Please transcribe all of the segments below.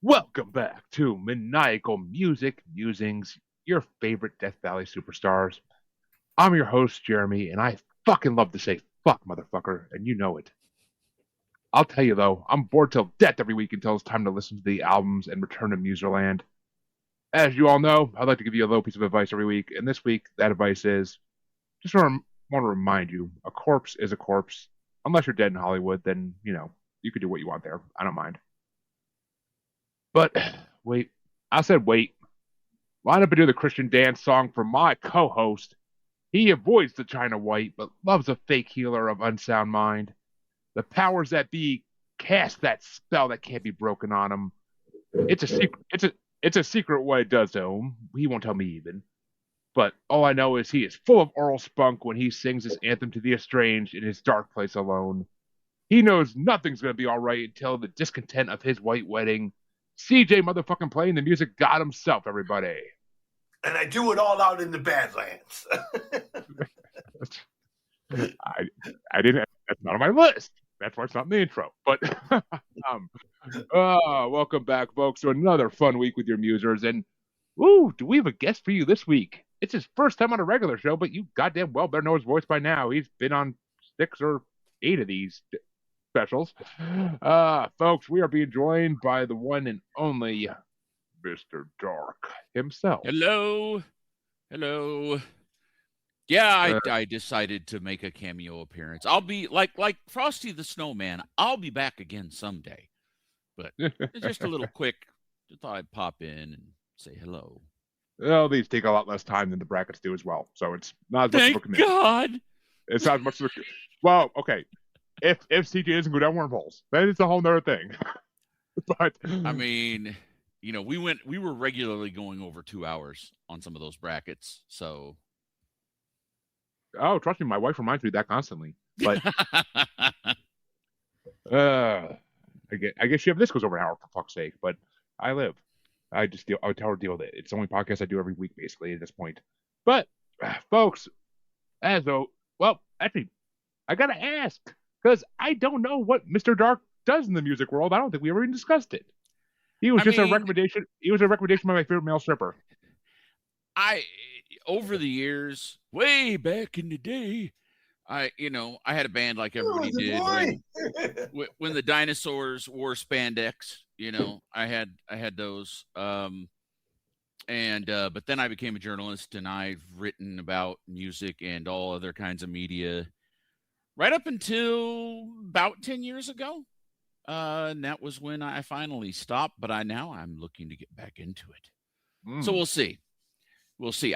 Welcome back to Maniacal Music Musings, your favorite Death Valley superstars. I'm your host, Jeremy, and I fucking love to say fuck, motherfucker, and you know it. I'll tell you though, I'm bored till death every week until it's time to listen to the albums and return to Muserland. As you all know, I'd like to give you a little piece of advice every week, and this week that advice is just want to remind you a corpse is a corpse. Unless you're dead in Hollywood, then, you could do what you want there. I don't mind. But wait, I said wait. Line up and do the Christian dance song for my co host. He avoids the China White, but loves a fake healer of unsound mind. The powers that be cast that spell that can't be broken on him. It's a secret. It's a secret what it does to him. He won't tell me even. But all I know is he is full of oral spunk when he sings his anthem to the estranged in his dark place alone. He knows nothing's gonna be all right until the discontent of his white wedding. CJ motherfucking playing the music god himself, everybody. And I do it all out in the Badlands. I didn't. That's not on my list. That's why it's not in the intro. But welcome back, folks, to another fun week with your musers. And do we have a guest for you this week? It's his first time on a regular show, but you goddamn well better know his voice by now. He's been on 6 or 8 of these specials. Folks, we are being joined by the one and only Mr. Dark himself. Hello. Yeah, I decided to make a cameo appearance. I'll be like Frosty the Snowman. I'll be back again someday. But just a little quick, just thought I'd pop in and say hello. Well, these take a lot less time than the brackets do as well, so it's not as much of a commitment. Thank God. It's not as much of a... Well, okay. If CJ doesn't go down wormholes, then it's a whole nother thing. But I mean, we were regularly going over 2 hours on some of those brackets, so. Oh, trust me, my wife reminds me of that constantly. But I guess she have this goes over an hour for fuck's sake. But I tell her to deal with it. It's the only podcast I do every week, basically, at this point. But folks, actually, I gotta ask because I don't know what Mr. Dark does in the music world. I don't think we ever even discussed it. He was a recommendation. He was a recommendation by my favorite male stripper. Over the years, way back in the day, I had a band like everybody did when the dinosaurs wore spandex. I had those. But then I became a journalist, and I've written about music and all other kinds of media right up until about 10 years ago. And that was when I finally stopped, but I'm looking to get back into it. So we'll see.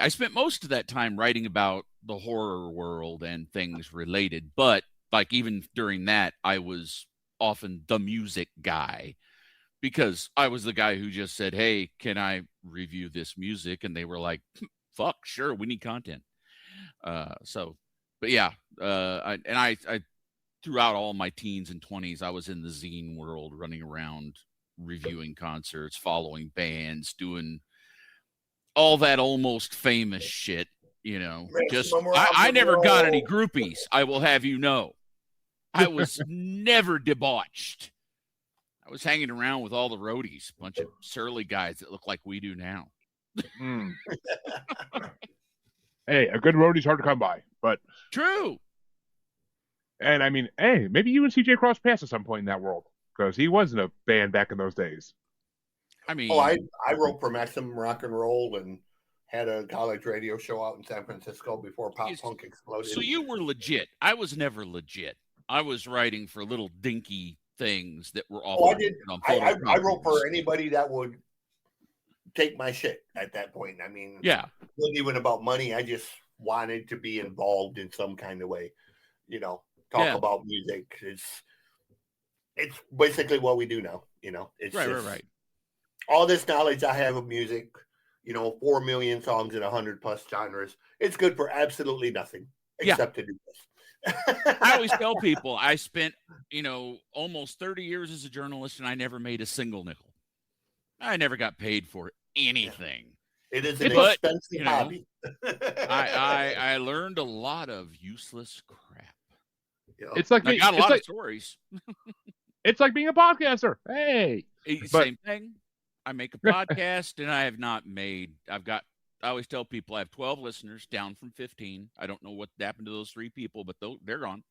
I spent most of that time writing about the horror world and things related, but like even during that, I was often the music guy because I was the guy who just said, "Hey, can I review this music?" And they were like, "Fuck, sure, we need content." But yeah, I throughout all my teens and 20s, I was in the zine world, running around, reviewing concerts, following bands, doing all that almost famous shit, I never got any groupies. I will have you know. I was never debauched. I was hanging around with all the roadies, a bunch of surly guys that look like we do now. Hey, a good roadie's hard to come by, but true. And I mean, hey, maybe you and CJ crossed paths at some point in that world because he was in a band back in those days. I mean, I wrote for Maximum Rock and Roll and had a college radio show out in San Francisco before pop punk exploded. So you were legit. I was never legit. I was writing for little dinky things that were all. I wrote for anybody that would take my shit at that point. I mean, yeah, it wasn't even about money. I just wanted to be involved in some kind of way. Talk about music. It's basically what we do now. It's right. All this knowledge I have of music, 4 million songs in 100+ genres. It's good for absolutely nothing except to do this. I always tell people I spent, almost 30 years as a journalist, and I never made a single nickel. I never got paid for anything. It is an expensive hobby. I learned a lot of useless crap. It's like I got a lot of stories. It's like being a podcaster. Hey, same thing. I make a podcast, and I have not made. I always tell people I have 12 listeners, down from 15. I don't know what happened to those 3 people, but they're gone.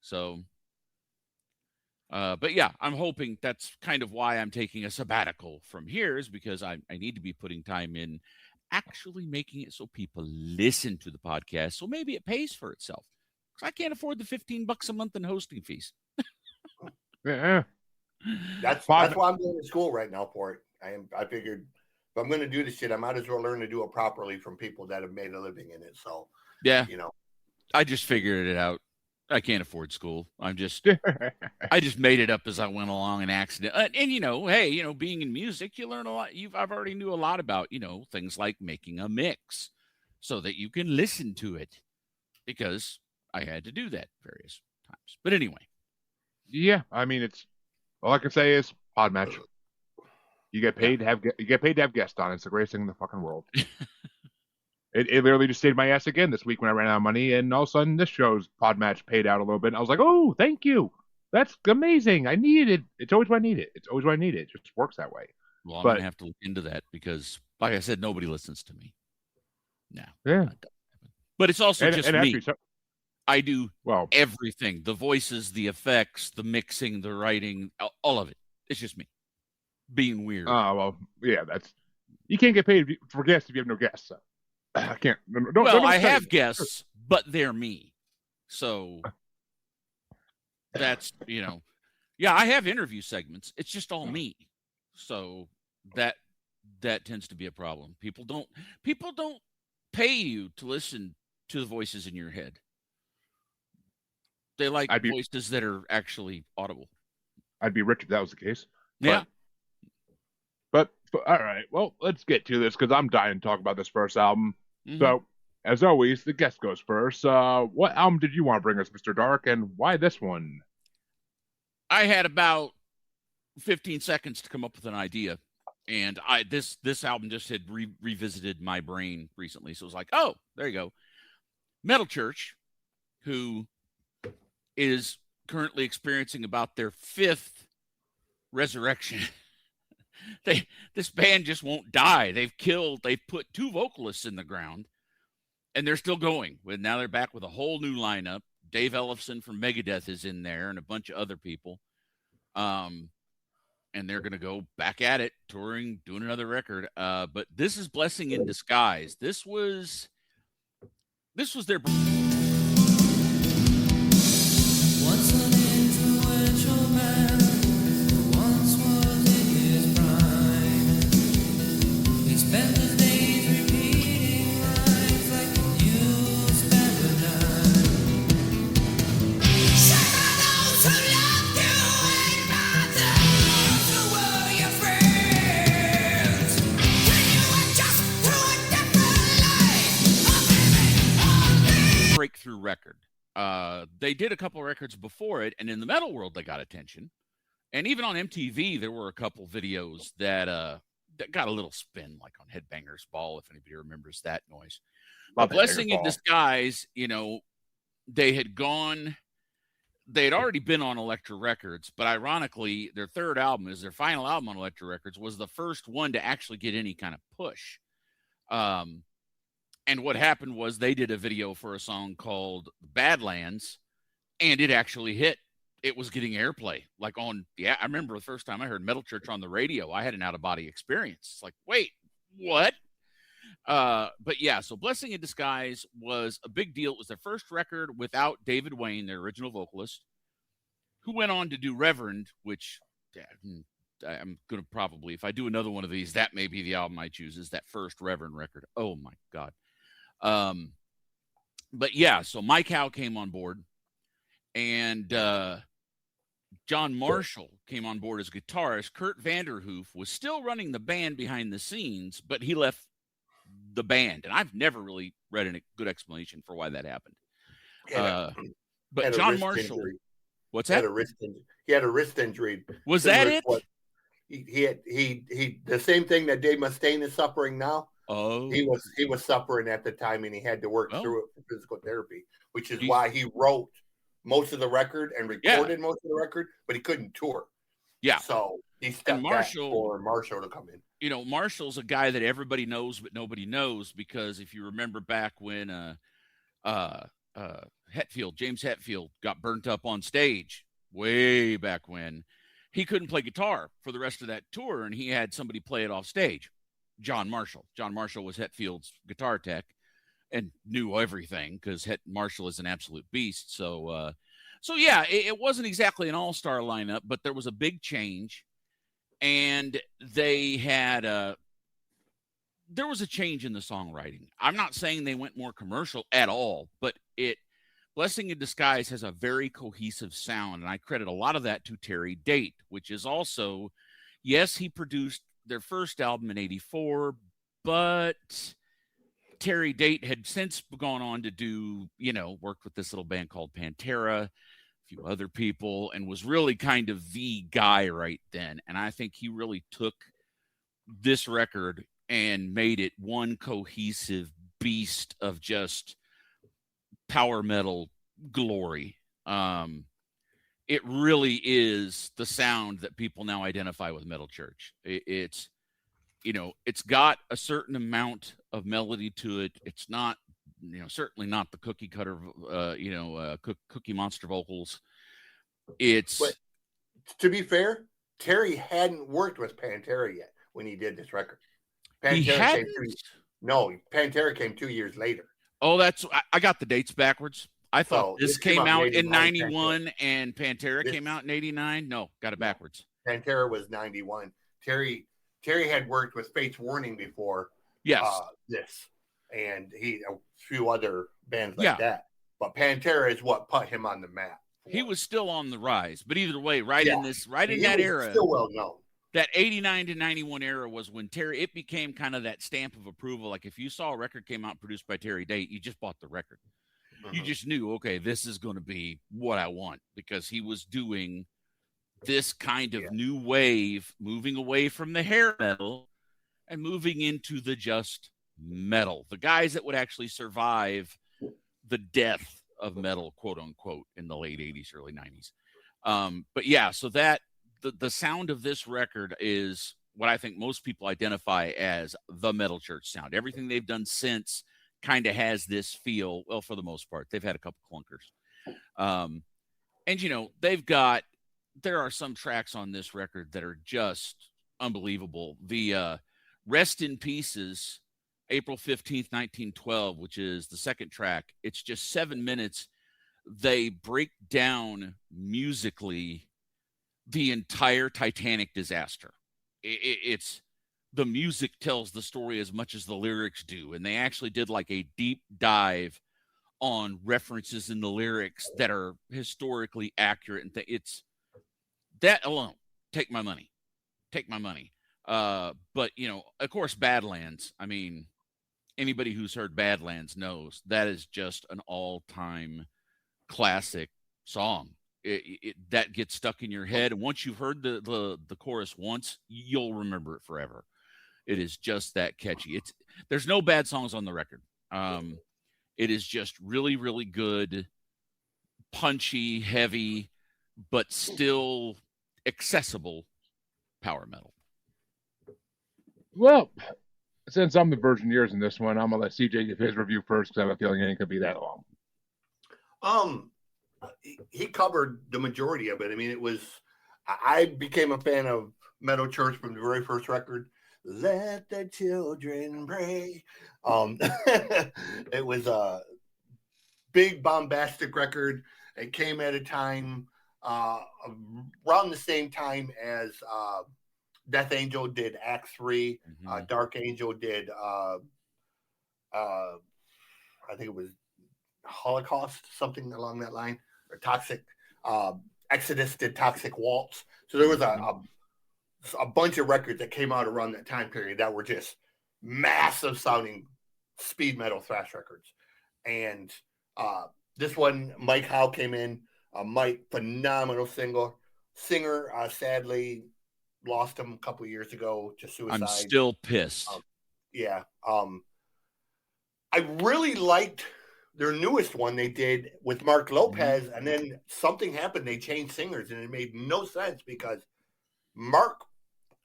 So, but yeah, I'm hoping that's kind of why I'm taking a sabbatical from here, is because I need to be putting time in actually making it so people listen to the podcast. So maybe it pays for itself, because I can't afford the $15 a month in hosting fees. Yeah. That's why I'm going to school right now for it. I figured if I'm going to do this shit, I might as well learn to do it properly from people that have made a living in it. So, yeah, you know, I just figured it out. I can't afford school. I just made it up as I went along, an accident. And you know, hey, you know, being in music, you learn a lot. I've already knew a lot about, you know, things like making a mix so that you can listen to it, because I had to do that various times. But anyway. Yeah, I mean, it's all I can say is pod match. You get paid to have guests on. It's the greatest thing in the fucking world. It literally just saved my ass again this week when I ran out of money, and all of a sudden this show's pod match paid out a little bit. And I was like, oh, thank you. That's amazing. I needed it. It's always what I need it. It's always what I need it. It just works that way. Well, I'm going to have to look into that, because, like I said, nobody listens to me now. Yeah. But it's also just me. Actually, I do everything. The voices, the effects, the mixing, the writing, all of it. It's just me being weird. Oh, well, yeah, you can't get paid for guests if you have no guests. So. I can't. I have guests, but they're me. So that's, you know, yeah, I have interview segments. It's just all me. So that tends to be a problem. People don't pay you to listen to the voices in your head. They like voices that are actually audible. I'd be rich if that was the case. Yeah. But all right, well, let's get to this, because I'm dying to talk about this first album. Mm-hmm. So, as always, the guest goes first. What album did you want to bring us, Mr. Dark, and why this one? I had about 15 seconds to come up with an idea, and this album just had revisited my brain recently, so it was like, oh, there you go. Metal Church, who is currently experiencing about their 5th resurrection. This band just won't die. They've put 2 vocalists in the ground, and they're still going. Now they're back with a whole new lineup. Dave Ellefson from Megadeth is in there, and a bunch of other people. And they're going to go back at it, touring, doing another record. But this is Blessing in Disguise. This was their... Once an influential man, once was in his prime. He spent his days repeating lines like you spent a dime. Shame on those who loved you and not those who were your friends. Can you adjust to a different life of living on me? Breakthrough record. They did a couple records before it, and in the metal world, they got attention. And even on MTV, there were a couple videos that got a little spin, like on Headbangers Ball, if anybody remembers that noise. Blessing in Disguise, you know, they had already been on Elektra Records, but ironically, their 3rd album, is their final album on Elektra Records, was the first one to actually get any kind of push. And what happened was they did a video for a song called Badlands, and it actually hit. It was getting airplay. I remember the first time I heard Metal Church on the radio, I had an out-of-body experience. It's like, wait, what? But yeah, so Blessing in Disguise was a big deal. It was their first record without David Wayne, their original vocalist, who went on to do Reverend, which I'm going to probably, if I do another one of these, that may be the album I choose, is that first Reverend record. Oh, my God. But yeah, so Mike Howe came on board, and John Marshall came on board as guitarist. Kurt Vanderhoof was still running the band behind the scenes, but he left the band, and I've never really read a good explanation for why that happened. But John Marshall, injury. What's that? He had a wrist injury. Was that it? He the same thing that Dave Mustaine is suffering now. Oh, he was suffering at the time, and he had to work through it for physical therapy, which is why he wrote most of the record and recorded most of the record, but he couldn't tour. Yeah. So he stepped back for Marshall to come in. You know, Marshall's a guy that everybody knows, but nobody knows, because if you remember back when James Hetfield got burnt up on stage way back when, he couldn't play guitar for the rest of that tour, and he had somebody play it off stage. John Marshall. John Marshall was Hetfield's guitar tech and knew everything, because Marshall is an absolute beast. So yeah, it wasn't exactly an all-star lineup, but there was a big change, and they had there was a change in the songwriting. I'm not saying they went more commercial at all, but Blessing in Disguise has a very cohesive sound, and I credit a lot of that to Terry Date, which is also, yes, he produced their first album in '84, but Terry Date had since gone on to do, worked with this little band called Pantera, a few other people, and was really kind of the guy right then. And I think he really took this record and made it one cohesive beast of just power metal glory. It really is the sound that people now identify with Metal Church. It's got a certain amount of melody to it. It's not, certainly not the cookie cutter, Cookie Monster vocals. But to be fair, Terry hadn't worked with Pantera yet when he did this record. Pantera came 2 years later. Oh, I got the dates backwards. I thought this came out in 91 and Pantera came out in 89. No, got it backwards. Pantera was 91. Terry had worked with Fates Warning before. Yes. This. And a few other bands like that. But Pantera is what put him on the map. He was still on the rise, but either way, in that era, still well known. That 89 to 91 era was when it became kind of that stamp of approval. Like if you saw a record came out produced by Terry Date, you just bought the record. Mm-hmm. You just knew, okay, this is going to be what I want, because he was doing this kind of new wave, moving away from the hair metal and moving into the just metal. The guys that would actually survive the death of metal, quote unquote, in the late 80s, early 90s. But yeah, so that the sound of this record is what I think most people identify as the Metal Church sound. Everything they've done since kind of has this feel. Well, for the most part, they've had a couple clunkers. And there are some tracks on this record that are just unbelievable. The Rest in Pieces, April 15th, 1912, which is the second track. It's just 7 minutes. They break down musically the entire Titanic disaster. It's the music tells the story as much as the lyrics do. And they actually did like a deep dive on references in the lyrics that are historically accurate. And it's that alone. Take my money. But, of course, Badlands. I mean, anybody who's heard Badlands knows that is just an all-time classic song. That gets stuck in your head, and once you've heard the chorus once, you'll remember it forever. It is just that catchy. There's no bad songs on the record. It is just really, really good, punchy, heavy, but still accessible power metal. Well, since I'm the virgin ears in this one, I'm gonna let CJ give his review first, because I have a feeling it ain't gonna be that long. He covered the majority of it. I mean, I became a fan of Metal Church from the very first record. Let the children pray. It was a big bombastic record. It came at a time around the same time as Death Angel did Act 3. Mm-hmm. Dark Angel did I think it was Holocaust, something along that line, or Toxic. Exodus did Toxic Waltz. So there was a bunch of records that came out around that time period that were just massive sounding speed metal thrash records. And this one, Mike Howe came in. Mike, phenomenal singer. Sadly lost him a couple of years ago to suicide. I'm still pissed. I really liked their newest one they did with Mark Lopez, and then something happened. They changed singers, and it made no sense because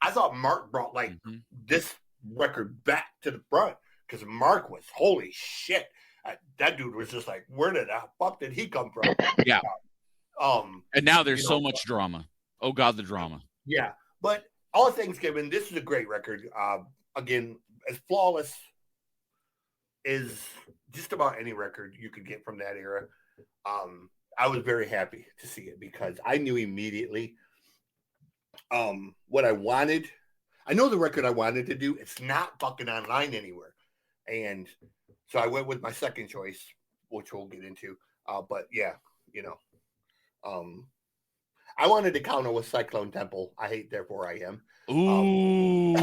I thought Mark brought like Mhm. this record back to the front because Mark was holy shit. That dude was just like, where the fuck did he come from? Yeah. And now there's you so know, much drama. Oh God, the drama. Yeah, but all things given, this is a great record. Again, as flawless as just about any record you could get from that era. I was very happy to see it because I knew immediately what I wanted. I know the record I wanted to do. It's not fucking online anywhere, and so I went with my second choice, which we'll get into. But yeah, you know, I wanted to counter with Cyclone Temple. I hate, therefore I am. Ooh.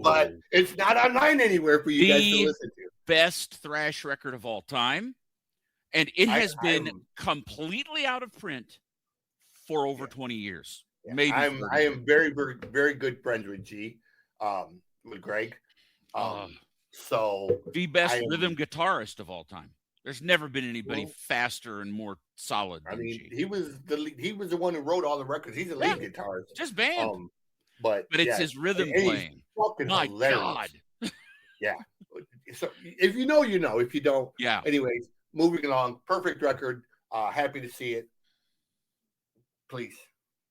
But it's not online anywhere for you guys to listen to. Best thrash record of all time. And it has been completely out of print for over 20 years. Yeah, Maybe I 30. am very, very, very good friends with with Greg. So the best rhythm guitarist of all time. There's never been anybody faster and more solid than G. He was the one who wrote all the records. He's a lead guitarist. Just band. But it's his rhythm playing. My God. Yeah. So if you know, you know. If you don't, yeah. Anyways, moving along. Perfect record. Happy to see it. Please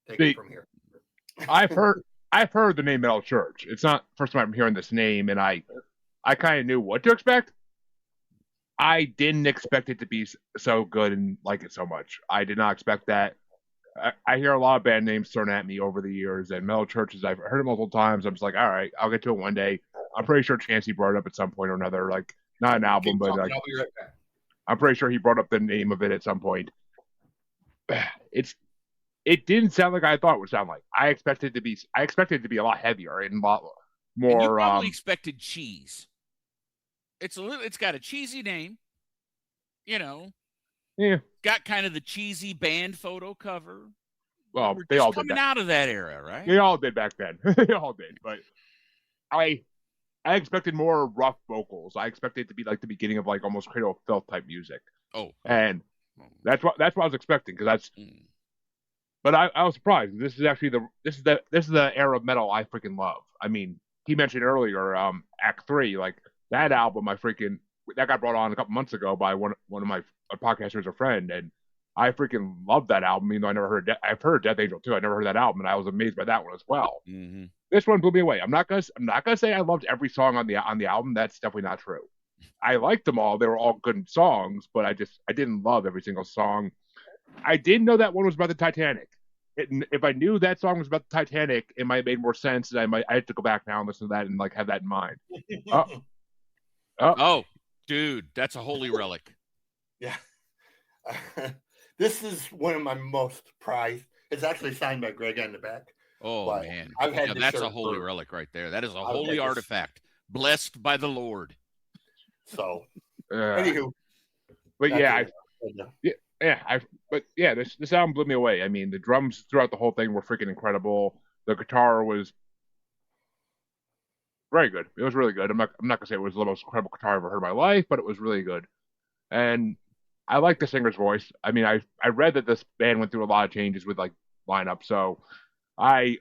take it from here. I've heard the name Metal Church. It's not the first time I'm hearing this name, and I kind of knew what to expect. I didn't expect it to be so good and like it so much. I did not expect that. I hear a lot of band names thrown at me over the years, and Metal Churches, I've heard it multiple times. I'm just like, all right, I'll get to it one day. I'm pretty sure Chancey brought it up at some point or another. Like, not an album, but like, I'll be right back. I'm pretty sure he brought up the name of it at some point. It didn't sound like I thought it would sound like. I expected it to be a lot heavier and a lot more. And you probably expected cheese. It's got a cheesy name, you know. Yeah. Got kind of the cheesy band photo cover. Well, they all coming did out of that era, right? They all did back then. They all did, but I expected more rough vocals. I expected it to be like the beginning of like almost Cradle of Filth type music. Oh, and that's what I was expecting because that's. But I was surprised. This is actually this is the era of metal I freaking love. I mean, he mentioned earlier, Act 3, like that album. That got brought on a couple months ago by one of my podcasters, a friend, and I freaking love that album. Even though I never heard, I've heard Death Angel too. I never heard that album, and I was amazed by that one as well. Mm-hmm. This one blew me away. I'm not gonna say I loved every song on the album. That's definitely not true. I liked them all. They were all good songs, but I didn't love every single song. I didn't know that one was about the Titanic. If I knew that song was about the Titanic, it might have made more sense. And I had to go back now and listen to that and like have that in mind. Oh, dude, that's a holy relic. Yeah. This is one of my most prized. It's actually signed by Greg on the back. Oh, man. I've had that's a holy relic right there. That is a holy artifact. Blessed by the Lord. So, anywho. But this album blew me away. I mean, the drums throughout the whole thing were freaking incredible. The guitar was very good. It was really good. I'm not gonna say it was the most incredible guitar I've ever heard in my life, but it was really good. And I like the singer's voice. I mean, I read that this band went through a lot of changes with like lineup, so I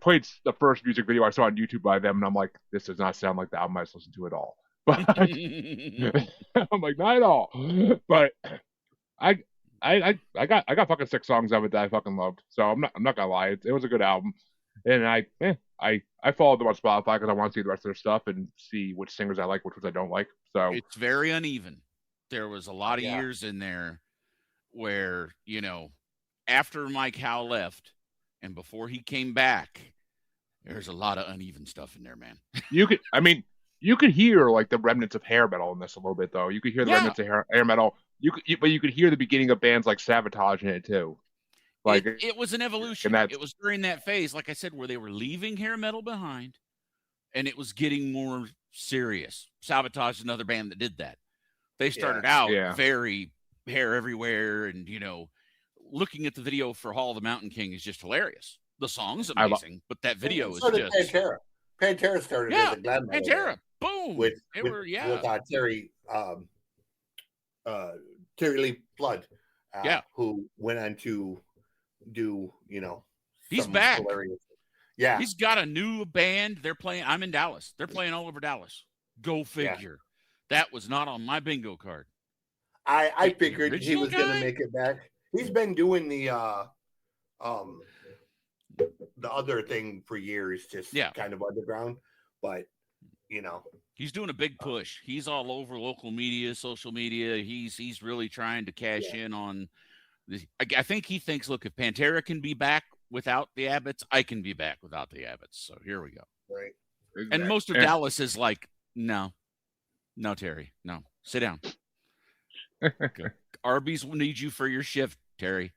played the first music video I saw on YouTube by them, and I'm like, this does not sound like the album I just listened to at all. But I'm like, not at all. But I got fucking 6 songs of it that I fucking loved. So I'm not gonna lie, it was a good album, and I followed them on Spotify because I want to see the rest of their stuff and see which singers I like, which ones I don't like. So it's very uneven. There was a lot of years in there where, you know, after Mike Howe left and before he came back, there's a lot of uneven stuff in there, man. You could hear like the remnants of hair metal in this a little bit, though. You could hear the remnants of hair metal. But you could hear the beginning of bands like Avantasia in it too. Like it was an evolution. It was during that phase, like I said, where they were leaving hair metal behind, and it was getting more serious. Avantasia is another band that did that. They started out very hair everywhere, and you know, looking at the video for Hall of the Mountain King is just hilarious. The song's amazing, but that video is just Pantera. Pantera started as a glam metal. Pantera, boom. With Terry Lee Flood, who went on to do, you know, He's some back. hilarious. Yeah. He's got a new band. They're playing. I'm in Dallas. They're playing all over Dallas. Go figure. Yeah. That was not on my bingo card. I figured he was going to make it back. He's been doing the other thing for years, just kind of underground. But he's doing a big push. He's all over local media, social media. He's really trying to cash in on this. I think he thinks, look, if Pantera can be back without the Abbotts, I can be back without the Abbotts. So here we go. Right. Exactly. And most of Dallas is like, no, Terry, no, sit down. Arby's will need you for your shift, Terry.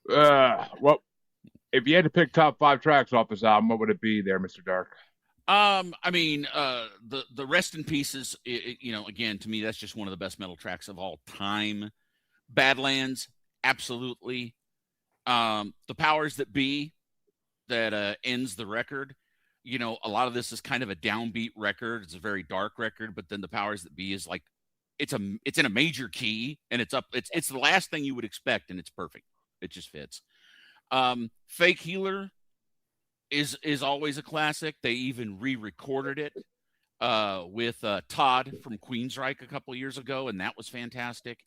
Well, if you had to pick top 5 tracks off this album, what would it be there, Mr. Dark? I mean, the Rest in Pieces, again, to me, that's just one of the best metal tracks of all time. Badlands, absolutely. The Powers That Be, that ends the record. A lot of this is kind of a downbeat record. It's a very dark record, but then The Powers That Be is like, it's in a major key, and it's the last thing you would expect, and it's perfect. It just fits. Fake Healer is always a classic. They even re-recorded it with Todd from Queensryche a couple years ago, and that was fantastic.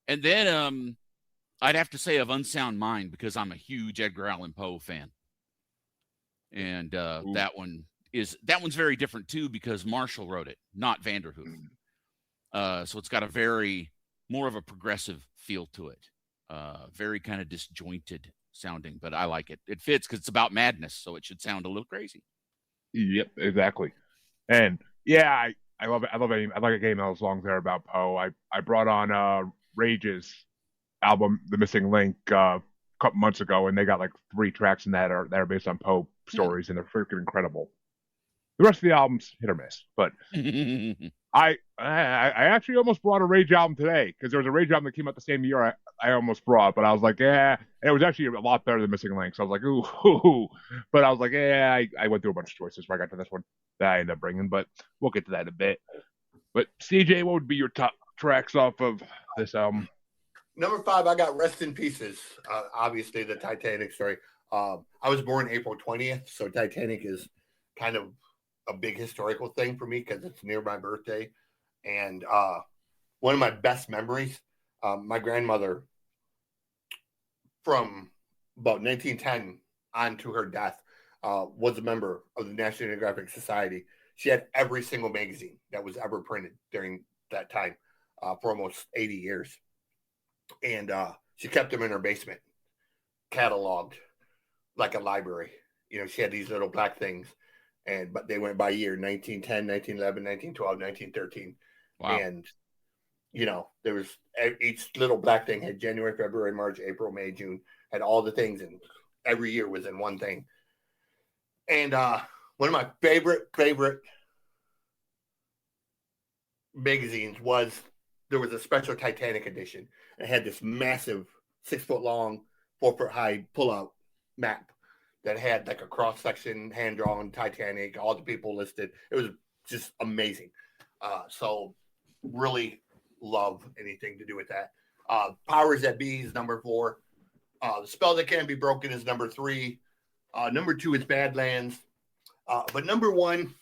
And then I'd have to say of Unsound Mind, because I'm a huge Edgar Allan Poe fan. And that one's very different too, because Marshall wrote it, not Vanderhoof. So it's got more of a progressive feel to it. Very kind of disjointed sounding, but I like it. It fits because it's about madness, so it should sound a little crazy. Yep, exactly. And yeah, I love it. I like a game of songs there about Poe. I brought on Rage's album, The Missing Link, a couple months ago, and they got like 3 tracks in that are based on Poe stories, and they're freaking incredible. The rest of the album's hit or miss, but I actually almost brought a Rage album today, because there was a Rage album that came out the same year I almost brought, but I was like, yeah, and it was actually a lot better than Missing Link, so I was like, ooh, but I was like, yeah, I went through a bunch of choices where I got to this one that I ended up bringing, but we'll get to that in a bit. But CJ, what would be your top tracks off of this album? Number 5, I got Rest in Pieces. Obviously, the Titanic story. I was born April 20th, so Titanic is kind of a big historical thing for me because it's near my birthday. And one of my best memories, my grandmother, from about 1910 on to her death, was a member of the National Geographic Society. She had every single magazine that was ever printed during that time for almost 80 years. And she kept them in her basement, cataloged like a library. She had these little black things, but they went by year: 1910, 1911, 1912, 1913. Wow. And there was each little black thing had January, February, March, April, May, June, had all the things, and every year was in one thing. And one of my favorite magazines was, there was a special Titanic edition. It had this massive 6-foot-long, 4-foot-high pull-out map that had like a cross-section, hand-drawn Titanic, all the people listed. It was just amazing. So really love anything to do with that. Powers That Be is number 4. The Spell That Can't Be Broken is number 3. Number 2 is Badlands. But number 1,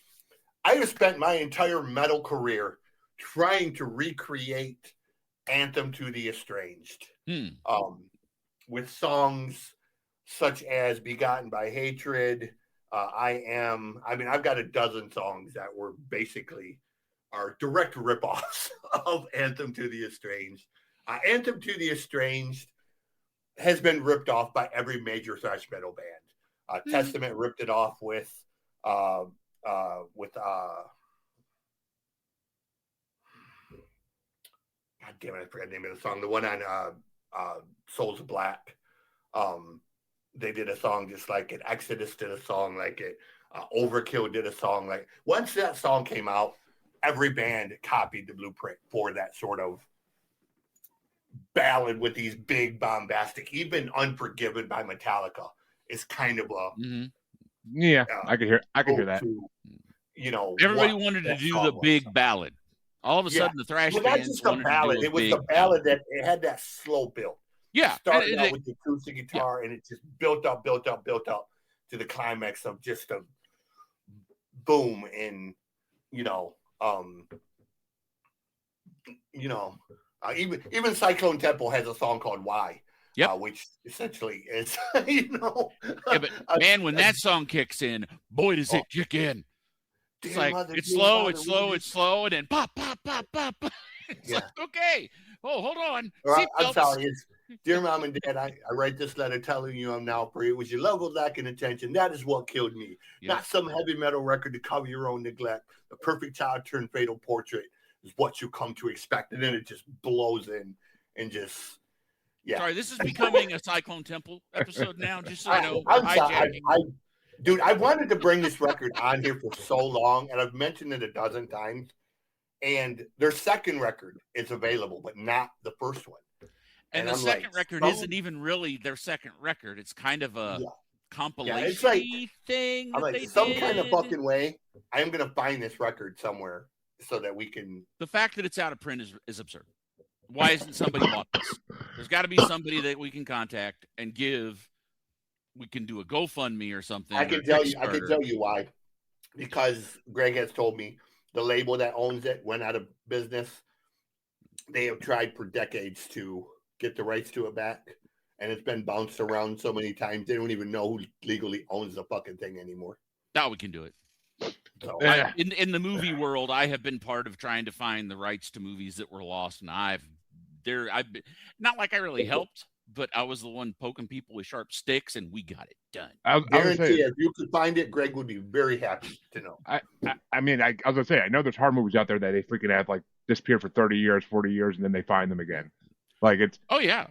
I have spent my entire metal career trying to recreate Anthem to the Estranged with songs such as Begotten by Hatred, I've got a dozen songs that were basically are direct ripoffs of Anthem to the Estranged. Anthem to the Estranged has been ripped off by every major thrash metal band. Testament ripped it off with God damn it, I forgot the name of the song. The one on Souls of Black. They did a song just like it. Exodus did a song like it. Overkill did a song like. Once that song came out, every band copied the blueprint for that sort of ballad with these big bombastic. Even Unforgiven by Metallica is kind of a. Mm-hmm. Yeah, I could hear that. Everybody wanted to do the big ballad. All of a sudden, the thrash bands just a ballad. It was the ballad that it had that slow build. Yeah. Started out with the acoustic guitar, and it just built up to the climax of just a boom. And even Cyclone Temple has a song called "Why," which essentially is, Yeah, but man, when that song kicks in, boy, does it kick in. It's like it's slow, and then pop, pop, pop, pop. It's like, okay, hold on. I'm sorry. It's dear Mom and Dad. I write this letter telling you I'm now free. It was your love of lack and attention. That is what killed me. Not some heavy metal record to cover your own neglect. The perfect child turned fatal portrait is what you come to expect, and then it just blows in and just. Yeah. Sorry, this is becoming a Cyclone Temple episode now. Just so you know, dude, I wanted to bring this record on here for so long, and I've mentioned it a dozen times. And their second record is available, but not the first one. And the second record isn't even really their second record. It's kind of a compilation thing. I'm like, some kind of fucking way, I am going to find this record somewhere so that we can. The fact that it's out of print is absurd. Why isn't somebody bought this? There's got to be somebody that we can contact and give. We can do a GoFundMe or something. I can tell you why. Because Greg has told me. The label that owns it went out of business. They have tried for decades to get the rights to it back, and it's been bounced around so many times. They don't even know who legally owns the fucking thing anymore. Now we can do it. So in the movie world, I have been part of trying to find the rights to movies that were lost, and I've been, not like I really helped, but I was the one poking people with sharp sticks, and we got it done. I guarantee if you could find it, Greg would be very happy to know. I was gonna say, I know there's horror movies out there that they freaking have like disappeared for 30 years, 40 years, and then they find them again. Like it's. Oh yeah,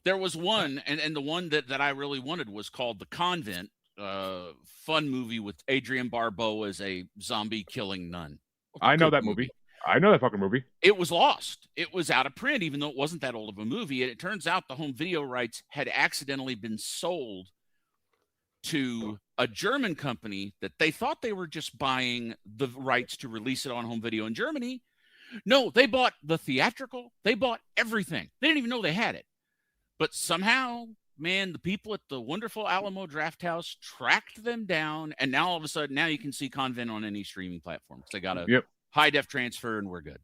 there was one, and the one that I really wanted was called The Convent. Fun movie with Adrienne Barbeau as a zombie killing nun. I know that movie. I know that fucking movie. It was lost. It was out of print, even though it wasn't that old of a movie. And it turns out the home video rights had accidentally been sold to a German company that they thought they were just buying the rights to release it on home video in Germany. No, they bought the theatrical. They bought everything. They didn't even know they had it. But somehow, man, the people at the wonderful Alamo Drafthouse tracked them down. And now all of a sudden, now you can see Convent on any streaming platform. They got a high def transfer and we're good.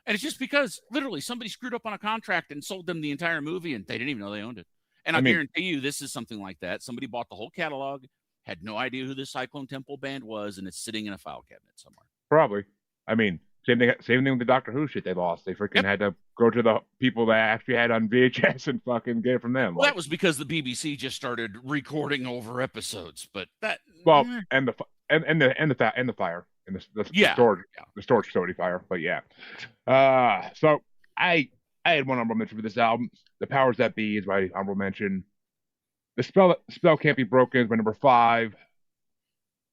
And it's just because literally somebody screwed up on a contract and sold them the entire movie and they didn't even know they owned it. And I guarantee you this is something like that. Somebody bought the whole catalog, had no idea who this Cyclone Temple band was, and it's sitting in a file cabinet somewhere. Probably. I mean, same thing with the Doctor Who shit they lost. They freaking had to go to the people that actually had on VHS and fucking get it from them. Well, that was because the BBC just started recording over episodes, but that and the fire. And the storage facility fire, but so I had one honorable mention for this album. The Powers That Be is my honorable mention. The spell Can't Be Broken is my number 5.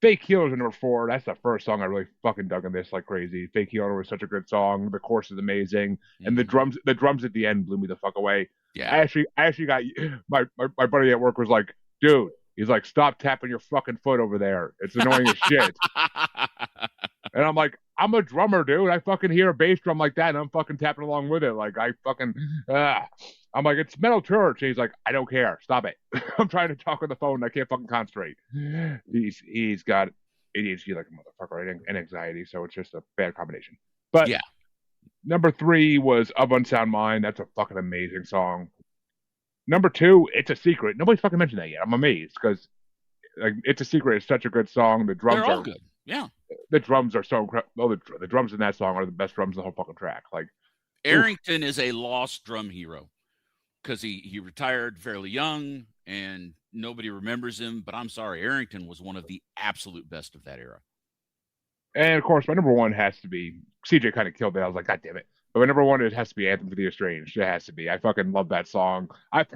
Fake Healer is number 4. That's the first song I really fucking dug in this like crazy. Fake Healer was such a good song. The chorus is amazing, and the drums at the end blew me the fuck away. Yeah, I actually got my buddy at work was like, dude. He's like, stop tapping your fucking foot over there. It's annoying as shit. And I'm like, I'm a drummer, dude. I fucking hear a bass drum like that, and I'm fucking tapping along with it. Like, I'm like, it's Metal Church. And he's like, I don't care. Stop it. I'm trying to talk on the phone, and I can't fucking concentrate. He's got ADHD like a motherfucker and anxiety, so it's just a bad combination. But number 3 was Of Unsound Mind. That's a fucking amazing song. Number 2, It's a Secret. Nobody's fucking mentioned that yet. I'm amazed because like It's a Secret is such a good song. The drums are all good. Yeah. The drums are so incredible. The drums in that song are the best drums in the whole fucking track. Like Arrington is a lost drum hero because he retired fairly young and nobody remembers him. But I'm sorry, Arrington was one of the absolute best of that era. And of course, my number 1 has to be CJ. Kind of killed it. I was like, God damn it. But my number 1, it has to be Anthem for the Estranged. It has to be. I fucking love that song. I've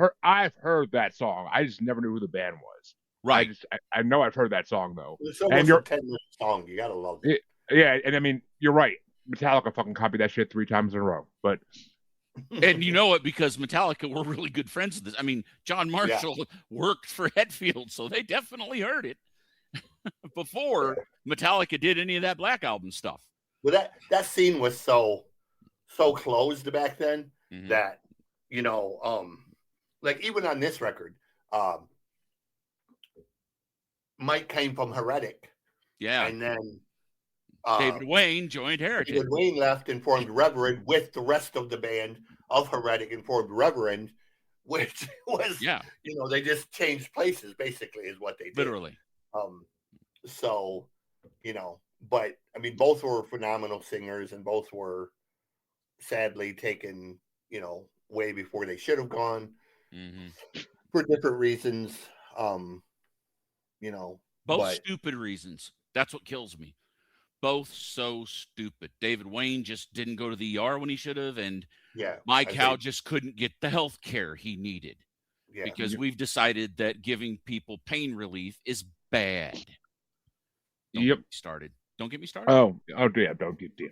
heard that song. I just never knew who the band was. Right. I know I've heard that song though. It's almost a 10-minute song. You gotta love it. Yeah, and I mean, you're right. Metallica fucking copied that shit 3 times in a row. But and you know it because Metallica were really good friends with this. I mean, John Marshall worked for Hetfield, so they definitely heard it before Metallica did any of that Black Album stuff. Well, that scene was so closed back then that like even on this record, Mike came from Heretic. Yeah. And then David Wayne joined Heretic. David Wayne left and formed Reverend with the rest of the band of Heretic and formed Reverend, which was, they just changed places, basically, is what they did. Literally. So, but I mean, both were phenomenal singers and both were sadly taken, way before they should have gone for different reasons. Both stupid reasons. That's what kills me. Both so stupid. David Wayne just didn't go to the ER when he should have, and Mike Howe just couldn't get the health care he needed. Yeah. Because we've decided that giving people pain relief is bad. Don't get me started. Don't get me started. Oh yeah, don't get me.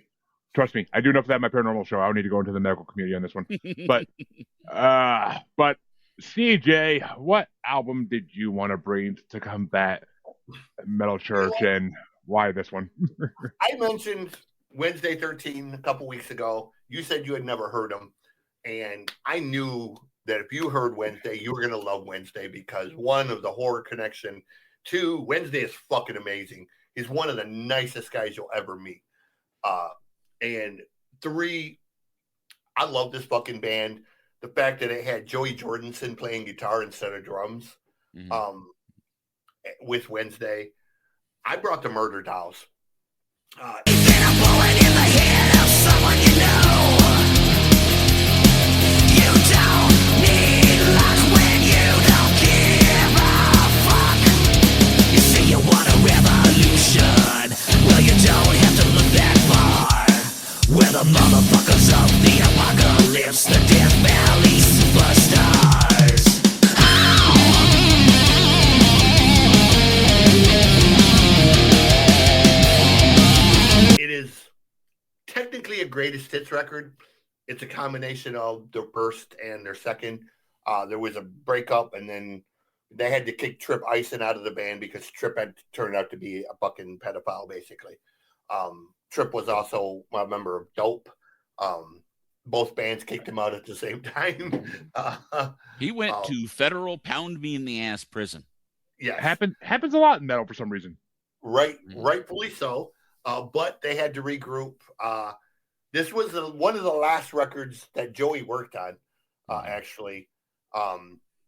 Trust me, I do enough of that in my paranormal show. I don't need to go into the medical community on this one. But CJ, what album did you want to bring to combat Metal Church, and why this one? I mentioned Wednesday 13 a couple weeks ago. You said you had never heard them, and I knew that if you heard Wednesday, you were going to love Wednesday because, one, of the horror connection. Two, Wednesday is fucking amazing. He's one of the nicest guys you'll ever meet. And three, I love this fucking band. The fact that it had Joey Jordison playing guitar instead of drums with Wednesday. I brought the Murderdolls. A bullet in the head of someone you know. You don't need luck when you don't give a fuck. You say you want a revolution. Well, you don't have to look that far. We're the motherfuckers of the apocalypse, the Death Valley superstars. It is technically a greatest hits record. It's a combination of their first and their second. There was a breakup, and then they had to kick Trip Ison out of the band because Trip had turned out to be a fucking pedophile, basically. Trip was also a member of Dope. Both bands kicked him out at the same time. He went to federal pound me in the ass prison. Yeah, happens a lot in metal for some reason. Rightfully so. But they had to regroup. This was one of the last records that Joey worked on, actually.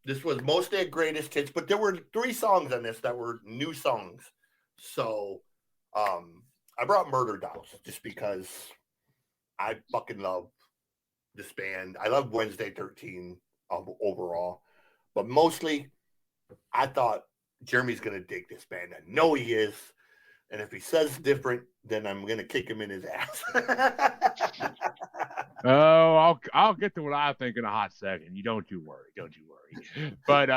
This was mostly a greatest hits, but there were 3 songs on this that were new songs. So I brought Murderdolls just because I fucking love this band. I love Wednesday 13 overall, but mostly I thought Jeremy's going to dig this band. I know he is. And if he says different, then I'm going to kick him in his ass. Oh, I'll get to what I think in a hot second. Don't you worry. But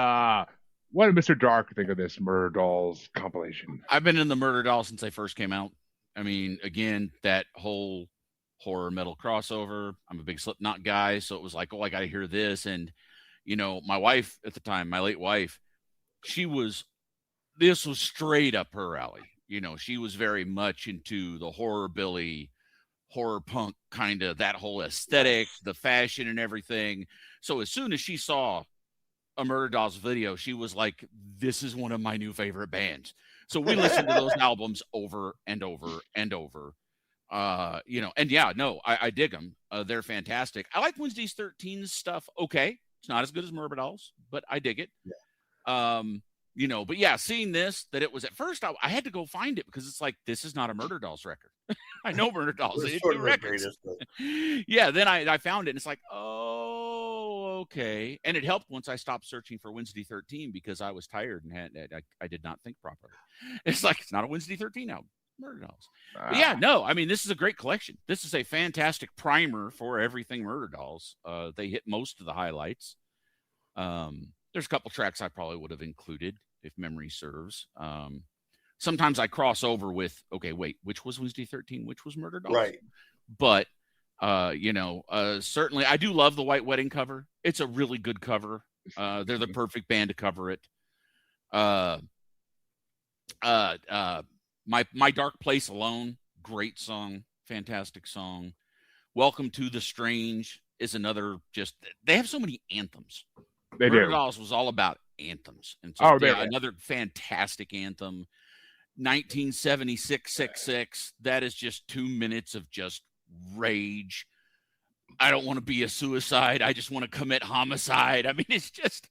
what did Mr. Dark think of this Murderdolls compilation? I've been in the Murderdolls since they first came out. I mean, again, that whole horror metal crossover. I'm a big Slipknot guy, so it was like, I got to hear this. And, my wife at the time, my late wife, this was straight up her alley. She was very much into the horror-billy, horror punk kind of that whole aesthetic, the fashion and everything. So as soon as she saw a Murderdolls video, she was like, this is one of my new favorite bands. So we listened to those albums over and over and over. And yeah, no, I dig them. They're fantastic. I like Wednesday's 13's stuff. Okay. It's not as good as Murderdolls, but I dig it. Yeah. But yeah, seeing this, that it was at first, I had to go find it because it's like, this is not a Murderdolls record. I know Murderdolls. They do records. Yeah, then I found it, and it's like, oh, okay. And it helped once I stopped searching for Wednesday 13 because I was tired and I did not think properly. It's like, it's not a Wednesday 13 album. Murderdolls. But yeah, no, I mean, this is a great collection. This is a fantastic primer for everything Murderdolls. They hit most of the highlights. There's a couple tracks I probably would have included if memory serves. Sometimes I cross over with, okay, wait, which was Wednesday 13? Which was Murderdolls? Right. But, certainly I do love the White Wedding cover. It's a really good cover. They're the perfect band to cover it. My Dark Place Alone, great song, fantastic song. Welcome to the Strange is another they have so many anthems. They do. Murderdolls was all about anthems. And so, they were. another fantastic anthem. 1976-66. That is just 2 minutes of just rage. I don't want to be a suicide. I just want to commit homicide. I mean, it's just,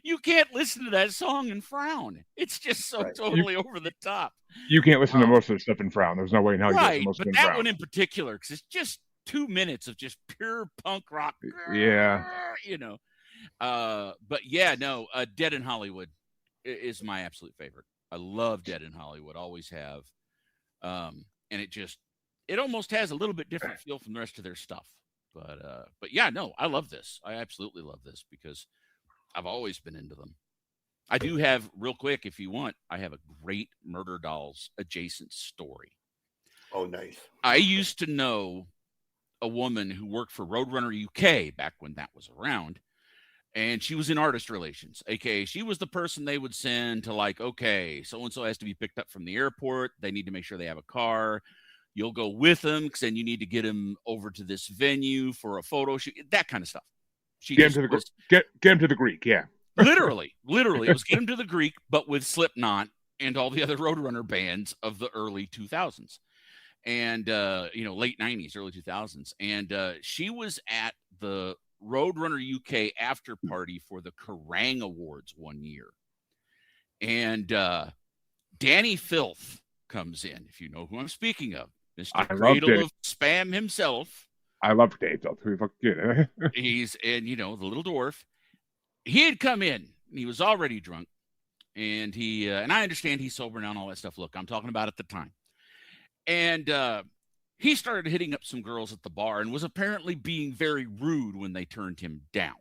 you can't listen to that song and frown. It's just so totally over the top. You can't listen to most of the stuff and frown. There's no way in hell you can listen to most of it and frown. But that one in particular, because it's just 2 minutes of just pure punk rock. Yeah. You know. But yeah, no, Dead in Hollywood is my absolute favorite. I love Dead in Hollywood, always have. And it almost has a little bit different feel from the rest of their stuff. But yeah, no, I love this. I absolutely love this because I've always been into them. I do have, real quick, if you want, I have a great Murderdolls adjacent story. Oh, nice. I used to know a woman who worked for Roadrunner UK back when that was around. And she was in artist relations, a.k.a. she was the person they would send to, like, okay, so-and-so has to be picked up from the airport. They need to make sure they have a car. You'll go with them because then you need to get them over to this venue for a photo shoot, that kind of stuff. Get him to the Greek, yeah. literally, it was Get Him to the Greek, but with Slipknot and all the other Roadrunner bands of the early 2000s. And, late 90s, early 2000s. And she was at the Roadrunner UK after party for the Kerrang Awards one year. And Danny Filth comes in, if you know who I'm speaking of. Mr. Cradle of Spam himself. I love Danny Filth. He's, and the little dwarf. He had come in, and he was already drunk. And and I understand he's sober now and all that stuff. Look, I'm talking about at the time. And he started hitting up some girls at the bar and was apparently being very rude when they turned him down.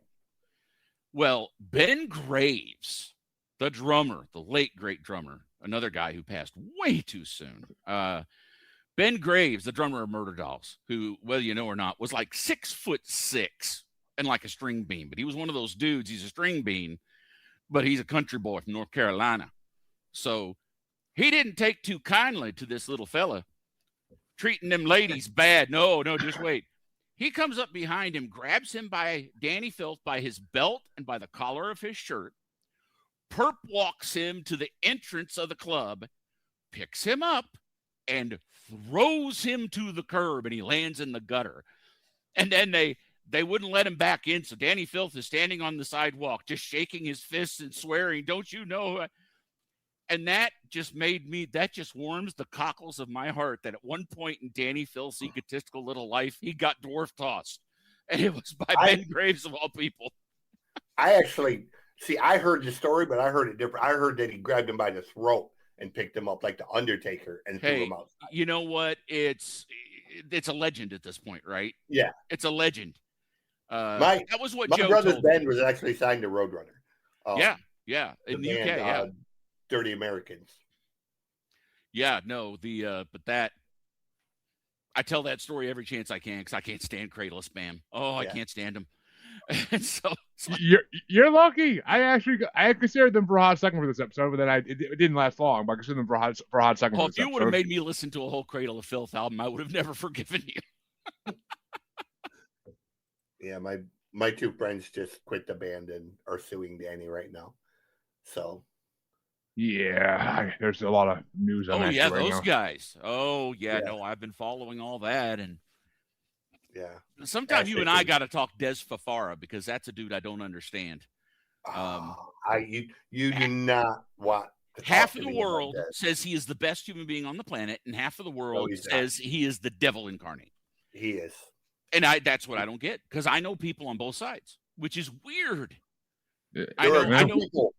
Well, Ben Graves, the drummer, the late great drummer, another guy who passed way too soon. Ben Graves, the drummer of Murderdolls, who, whether you know or not, was like 6'6" and like a string bean. But he was one of those dudes. He's a string bean, but he's a country boy from North Carolina. So he didn't take too kindly to this little fella treating them ladies bad. No, just wait. He comes up behind him, grabs him by Danny Filth by his belt and by the collar of his shirt, perp walks him to the entrance of the club, picks him up, and throws him to the curb, and he lands in the gutter. And then they wouldn't let him back in, so Danny Filth is standing on the sidewalk, just shaking his fists and swearing, don't you know? And that just warms the cockles of my heart that at one point in Danny Filth's egotistical little life, he got dwarf tossed. And it was by Ben Graves of all people. I actually, I heard the story, but I heard it different. I heard that he grabbed him by the throat and picked him up like the Undertaker and threw him out. You know what? It's a legend at this point, right? Yeah. It's a legend. That was what Joe brother's told band me. Was actually signed to Roadrunner. Yeah. In the UK, yeah. Dirty Americans. Yeah, no, but that, I tell that story every chance I can because I can't stand Cradle of Spam. Oh, I can't stand them. And so you're lucky. I considered them for a hot second for this episode, but then it didn't last long. But I considered them for a hot second. Well, if you would have made me listen to a whole Cradle of Filth album, I would have never forgiven you. Yeah, my two friends just quit the band and are suing Danny right now. So. Yeah, there's a lot of news on that. Oh, yeah, right those now. Guys. Oh, yeah, no, I've been following all that. And yeah, sometimes you and I got to talk Des Fafara because that's a dude I don't understand. You do not want to half of the world says he is the best human being on the planet, and half of the world says he is the devil incarnate. He is. And that's what I don't get because I know people on both sides, which is weird. I know people.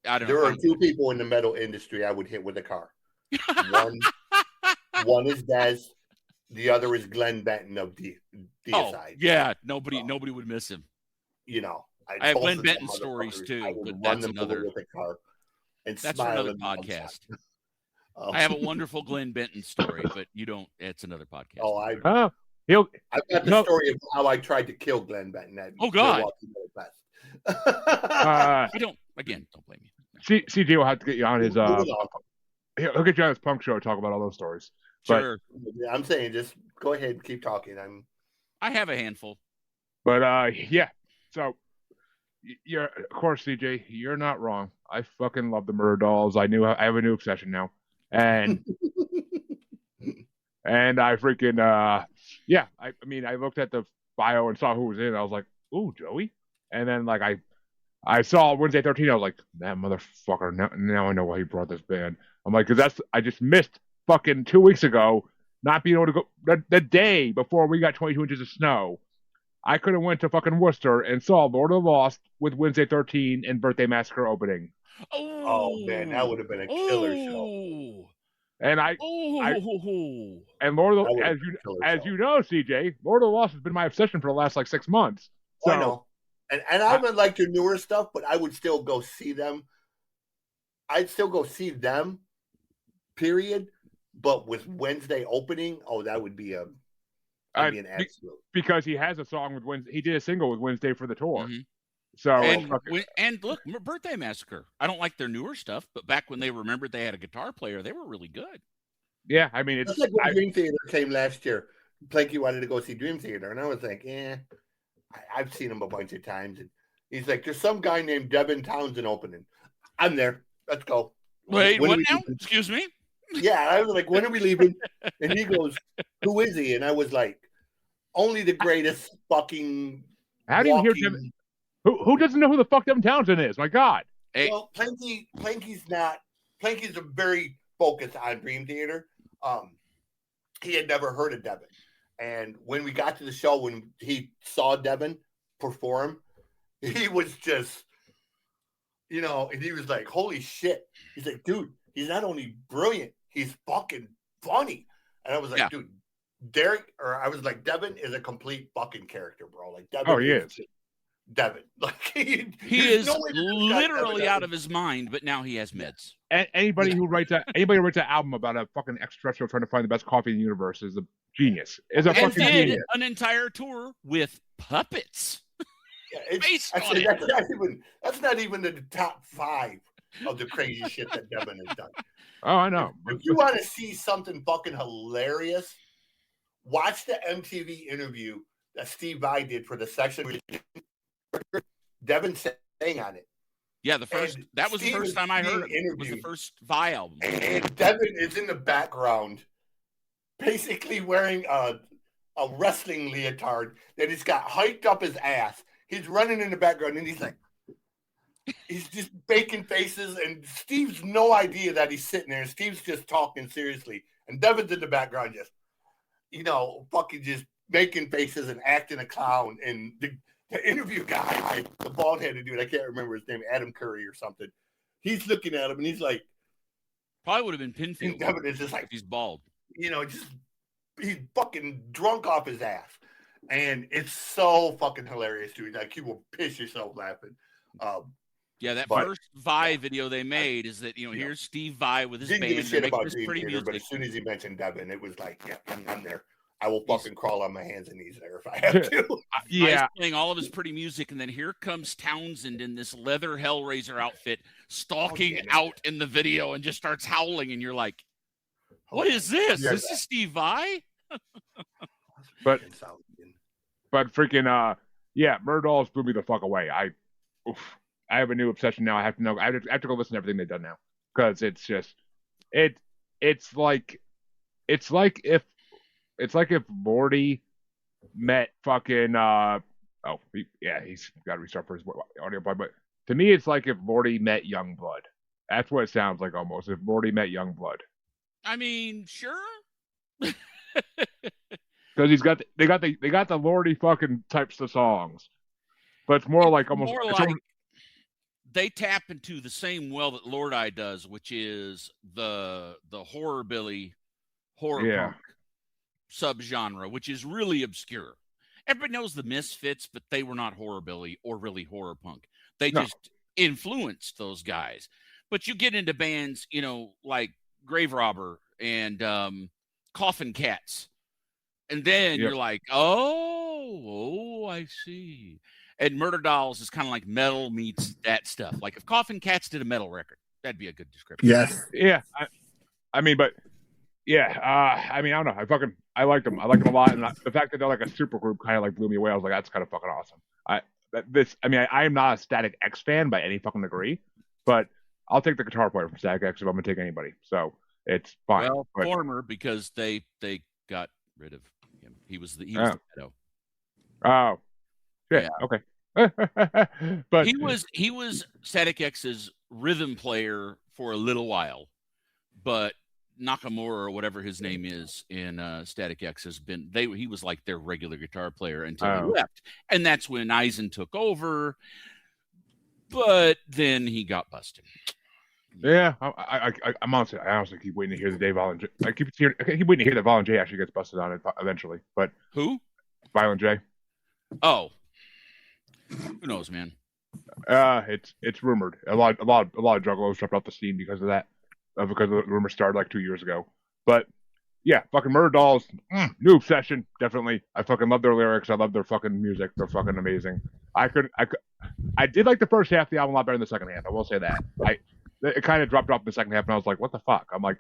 There are two people in the metal industry I would hit with a car. One is Des, the other is Glenn Benton of Deicide. Oh, yeah, nobody would miss him. I have Glenn Benton stories too, but that's another with a car and that's another podcast. I have a wonderful Glenn Benton story, but you don't. It's another podcast. I've got the story of how I tried to kill Glenn Benton. God. Don't blame me. CJ will have to get you on his he'll get you on his punk show to talk about all those stories. Sure. But, I'm saying just go ahead and keep talking. I have a handful. But yeah. So You're, of course, CJ, you're not wrong. I fucking love the Murderdolls. I have a new obsession now, and I freaking yeah. I mean, I looked at the bio and saw who was in it. I was like, ooh, Joey. And then like I saw Wednesday 13. I was like, that motherfucker. Now I know why he brought this band. I'm like, because I just missed fucking 2 weeks ago not being able to go the day before we got 22 inches of snow. I could have went to fucking Worcester and saw Lord of the Lost with Wednesday 13 and Birthday Massacre opening. Oh man, that would have been a killer show. And and Lord of the, as you know, CJ, Lord of the Lost has been my obsession for the last like 6 months. So I know. And I haven't liked their newer stuff, but I would still go see them. I'd still go see them, period. But with Wednesday opening, that would be an absolute. Because he has a song with Wednesday. He did a single with Wednesday for the tour. Mm-hmm. So and look, Birthday Massacre. I don't like their newer stuff, but back when they remembered they had a guitar player, they were really good. Yeah, I mean, it's like when Dream Theater came last year. Planky wanted to go see Dream Theater, and I was like, I've seen him a bunch of times. And he's like, there's some guy named Devin Townsend opening. I'm there. Let's go. Wait, what now? Excuse me? Yeah, I was like, when are we leaving? And he goes, who is he? And I was like, only the greatest fucking. How do you hear Devin? Who doesn't know who the fuck Devin Townsend is? My God. Hey. Well, Planky's a very focused on Dream Theater. He had never heard of Devin. And when we got to the show, when he saw Devin perform, he was just, and he was like, holy shit. He's like, dude, he's not only brilliant, he's fucking funny. And I was like, dude, Devin is a complete fucking character, bro. Like, Devin he is. Devin. Like, he is literally out of his mind, but now he has meds. Anybody who writes an album about a fucking extraterrestrial trying to find the best coffee in the universe is a genius. Is a fucking genius. An entire tour with puppets. Yeah, that's not even the top 5 of the crazy shit that Devin has done. Oh, I know. If you want to see something fucking hilarious, watch the MTV interview that Steve Vai did for the section. Devin sang on it. Yeah, that was the first time I heard it. It was the first Vi album. And Devin is in the background, basically wearing a wrestling leotard that he's got hiked up his ass. He's running in the background, and he's just baking faces, and Steve's no idea that he's sitting there, and Steve's just talking seriously. And Devin's in the background just, fucking just making faces and acting a clown. And the interview guy, the bald-headed dude, I can't remember his name, Adam Curry or something. He's looking at him, and he's like... Probably would have been Pinfield. Devin is just like... He's bald. He's fucking drunk off his ass. And it's so fucking hilarious, dude. Like, you will piss yourself laughing. First Vi video they made is that, here's Steve Vai with his band. Didn't give a shit about Dream Theater, music. but as soon as he mentioned Devin, it was like, yeah, I'm there. I will fucking crawl on my hands and knees there if I have to. He's playing all of his pretty music, and then here comes Townsend in this leather Hellraiser outfit, stalking out in the video and just starts howling, and you're like, what is this? This is Steve Vai? But freaking Murderdolls blew me the fuck away. I have a new obsession now. I have to know. I have to go listen to everything they've done now, because it's just it's like if Morty met fucking he's got to restart for his audio play, but to me it's like if Morty met Youngblood. That's what it sounds like almost. If Morty met Youngblood. I mean, sure. Because they got the Lordy fucking types of songs, but it's more like almost they tap into the same well that Lord Eye does, which is the horror punk subgenre, which is really obscure. Everybody knows the Misfits, but they were not horrorbilly or really horror punk. They just influenced those guys. But you get into bands, like Grave Robber and Coffin Cats. And then you're like, oh, I see. And Murderdolls is kind of like metal meets that stuff. Like if Coffin Cats did a metal record, that'd be a good description. Yes. Yeah. I mean, I don't know. I liked them. I liked them a lot. And the fact that they're like a super group kind of like blew me away. I was like, that's kind of fucking awesome. I mean, I am not a Static X fan by any fucking degree, but I'll take the guitar player from Static X if I'm gonna take anybody. So it's fine. Well, but, former, because they got rid of him. He was the Oh. pedo. Oh, shit. Yeah. Okay. But he was Static X's rhythm player for a little while, but Nakamura or whatever his name is in Static X has been he was like their regular guitar player until he left, and that's when Eisen took over. But then he got busted. Yeah, I'm honestly, I honestly keep waiting to hear the day Violent J. I keep waiting to hear that Violent J actually gets busted on it eventually. But who? Violent J. Oh, who knows, man? It's rumored. A lot of juggalos dropped off the scene because of that, because the rumor started like 2 years ago. But yeah, fucking Murderdolls, new obsession, definitely. I fucking love their lyrics. I love their fucking music. They're fucking amazing. I did like the first half of the album a lot better than the second half. I will say that. It kind of dropped off in the second half, and I was like, what the fuck? I'm like,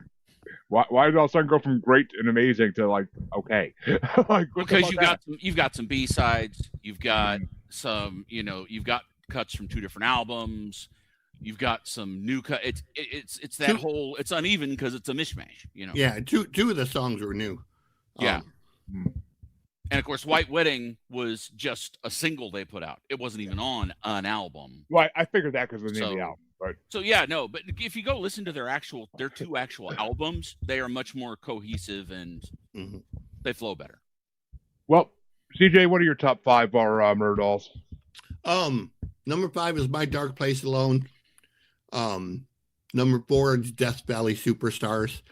why did all of a sudden go from great and amazing to like okay? Like, because you've got some B-sides, you've got some, you've got cuts from 2 different albums, you've got some new cut. It's that whole, it's uneven because it's a mishmash, Yeah, two of the songs were new. Yeah. And of course, White Wedding was just a single they put out. It wasn't even on an album. Well, I figured that because of the name of the album. Right. So yeah, no, but if you go listen to their 2 actual albums, they are much more cohesive and they flow better. Well, CJ, what are your top 5 Murderdolls? Number 5 is My Dark Place Alone. Number 4 is Death Valley Superstars.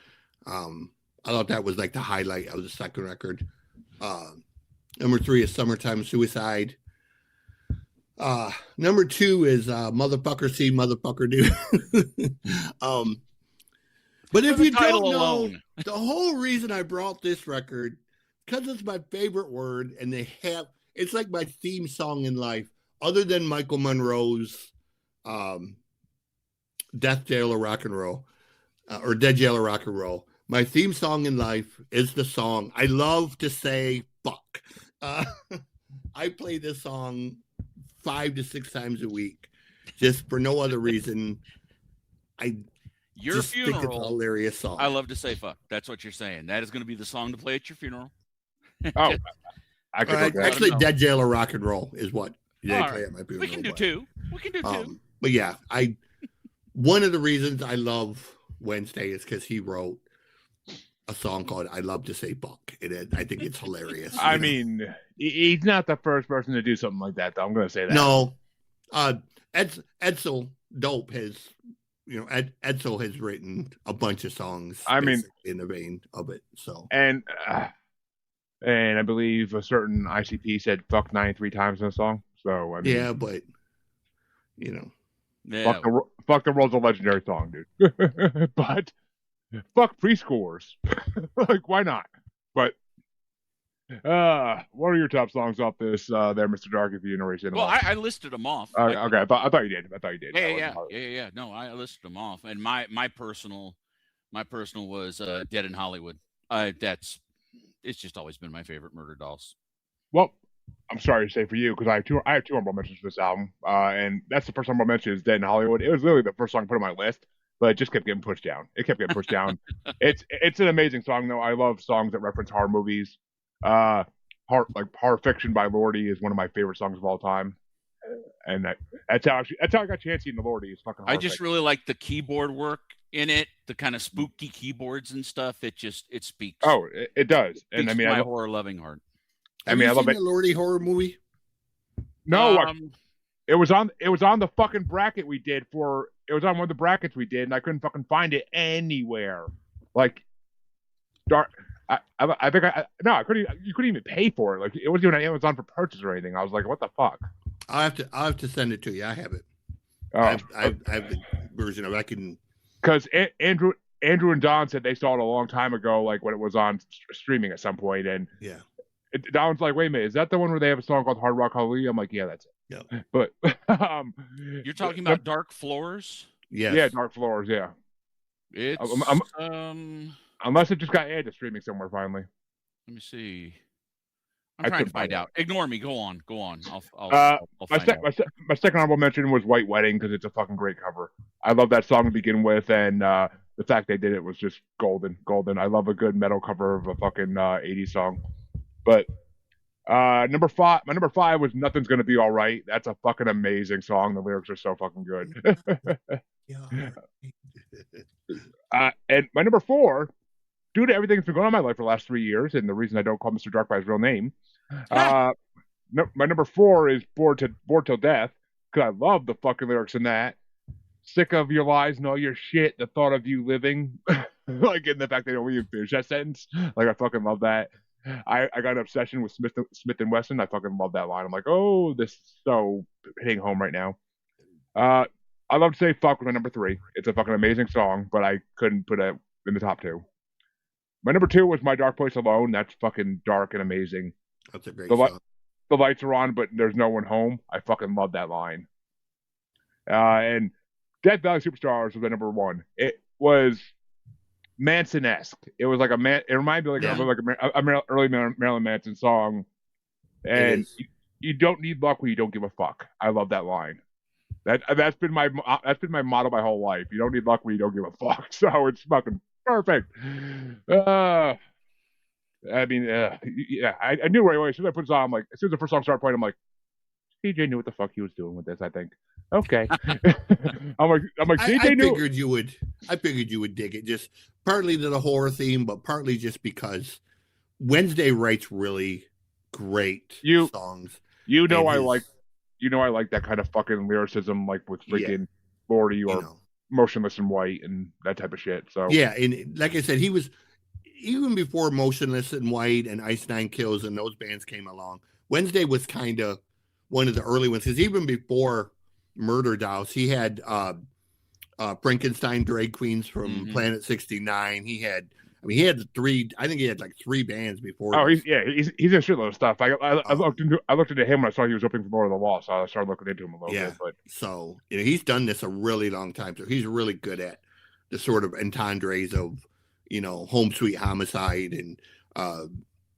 I thought that was like the highlight of the second record. Number 3 is Summertime Suicide. Number 2 is Motherfucker See, Motherfucker Do. But if you don't know, the whole reason I brought this record, because it's my favorite word, and it's like my theme song in life, other than Michael Monroe's Death Jail or Rock and Roll, or Dead Jail or Rock and Roll. My theme song in life is the song I love to say fuck. I play this song 5 to 6 times a week, just for no other reason. Your funeral, think it's a hilarious song. I love to say fuck. That's what you're saying. That is going to be the song to play at your funeral. Oh, actually, Dead Jail or Rock and Roll is what they play at my funeral. We can do two. But yeah, one of the reasons I love Wednesday is because he wrote a song called "I Love to Say Fuck." I think it's hilarious. I mean, he's not the first person to do something like that, though. I'm going to say that. No, Edsel Dope has, Edsel has written a bunch of songs. I mean, in the vein of it. So and I believe a certain ICP said "fuck" 93 times in a song. So I mean, yeah, but yeah. Fuck the World's a legendary song, dude. But fuck preschoolers. Like, why not? But what are your top songs off this there, Mr. Dark, if you narrated them off? I listed them off. Okay, I thought you did. Yeah. No, I listed them off. And my personal was Dead in Hollywood. It's just always been my favorite Murderdolls. Well, I'm sorry to say for you, because I have two honorable mentions for this album. And that's the first honorable mention is Dead in Hollywood. It was literally the first song put on my list, but it just kept getting pushed down. It's an amazing song, though. I love songs that reference horror movies. Horror Fiction by Lordy is one of my favorite songs of all time. And that's how I got Chancey into Lordy. Is fucking. I just really like the keyboard work in it, the kind of spooky keyboards and stuff. It speaks. Oh, it does. And I mean, my horror loving heart. I love it. The Lordy horror movie. No, it was on the fucking bracket we did for. It was on one of the brackets we did, and I couldn't fucking find it anywhere. Like, dark. I think I couldn't. You couldn't even pay for it. Like, it wasn't even on Amazon for purchase or anything. I was like, what the fuck? I'll have to send it to you. I have it. Oh, I have the version of it. I can. Because Andrew and Don said they saw it a long time ago, like when it was on streaming at some point, and yeah. Don's like, wait a minute, is that the one where they have a song called Hard Rock Hallelujah? I'm like, yeah, that's it. Yeah. But you're talking about Dark Floors? Yes. Yeah, Dark Floors, yeah. It's unless it just got added to streaming somewhere finally. Let me see. I'm trying to find out. Ignore me. Go on. I'll find out. My second honorable mention was White Wedding because it's a fucking great cover. I love that song to begin with, and the fact they did it was just golden. I love a good metal cover of a fucking 80s song. But my number five was Nothing's Gonna Be All Right. That's a fucking amazing song. The lyrics are so fucking good. And my number four, due to everything that's been going on in my life for the last 3 years, and the reason I don't call Mr. Dark by his real name, my number four is Bored Till Death, because I love the fucking lyrics in that. Sick of your lies and all your shit, the thought of you living. Like, in the fact they don't even finish that sentence. Like, I fucking love that. I got an obsession with Smith and Wesson. I fucking love that line. I'm like, oh, this is so hitting home right now. I love to say fuck with my number three. It's a fucking amazing song, but I couldn't put it in the top two. My number two was My Dark Place Alone. That's fucking dark and amazing. That's a great song. The lights are on, but there's no one home. I fucking love that line. And Death Valley Superstars was my number one. It was Manson-esque. It was like it reminded me of an early Marilyn Manson song. And you don't need luck when you don't give a fuck. I love that line. That's been my motto my whole life. You don't need luck when you don't give a fuck. So it's fucking perfect. I knew right away. As soon as I put this on, I'm like, as soon as the first song started playing, I'm like, DJ knew what the fuck he was doing with this. I think. Okay. I'm like, DJ knew. I figured you would dig it, just partly to the horror theme, but partly just because Wednesday writes really great songs. I like that kind of fucking lyricism, like with freaking Lordy or Motionless in White and that type of shit. So yeah, and like I said, he was even before Motionless in White and Ice Nine Kills and those bands came along. Wednesday was kind of one of the early ones, because even before Murderdolls, he had Frankenstein drag queens from Planet 69. He had three. I think he had like three bands before. Oh, he's in a shitload of stuff. I looked into him when I saw he was opening for Lord of the Law, so I started looking into him a little bit. But so he's done this a really long time, so he's really good at the sort of entendres of Home Sweet Homicide and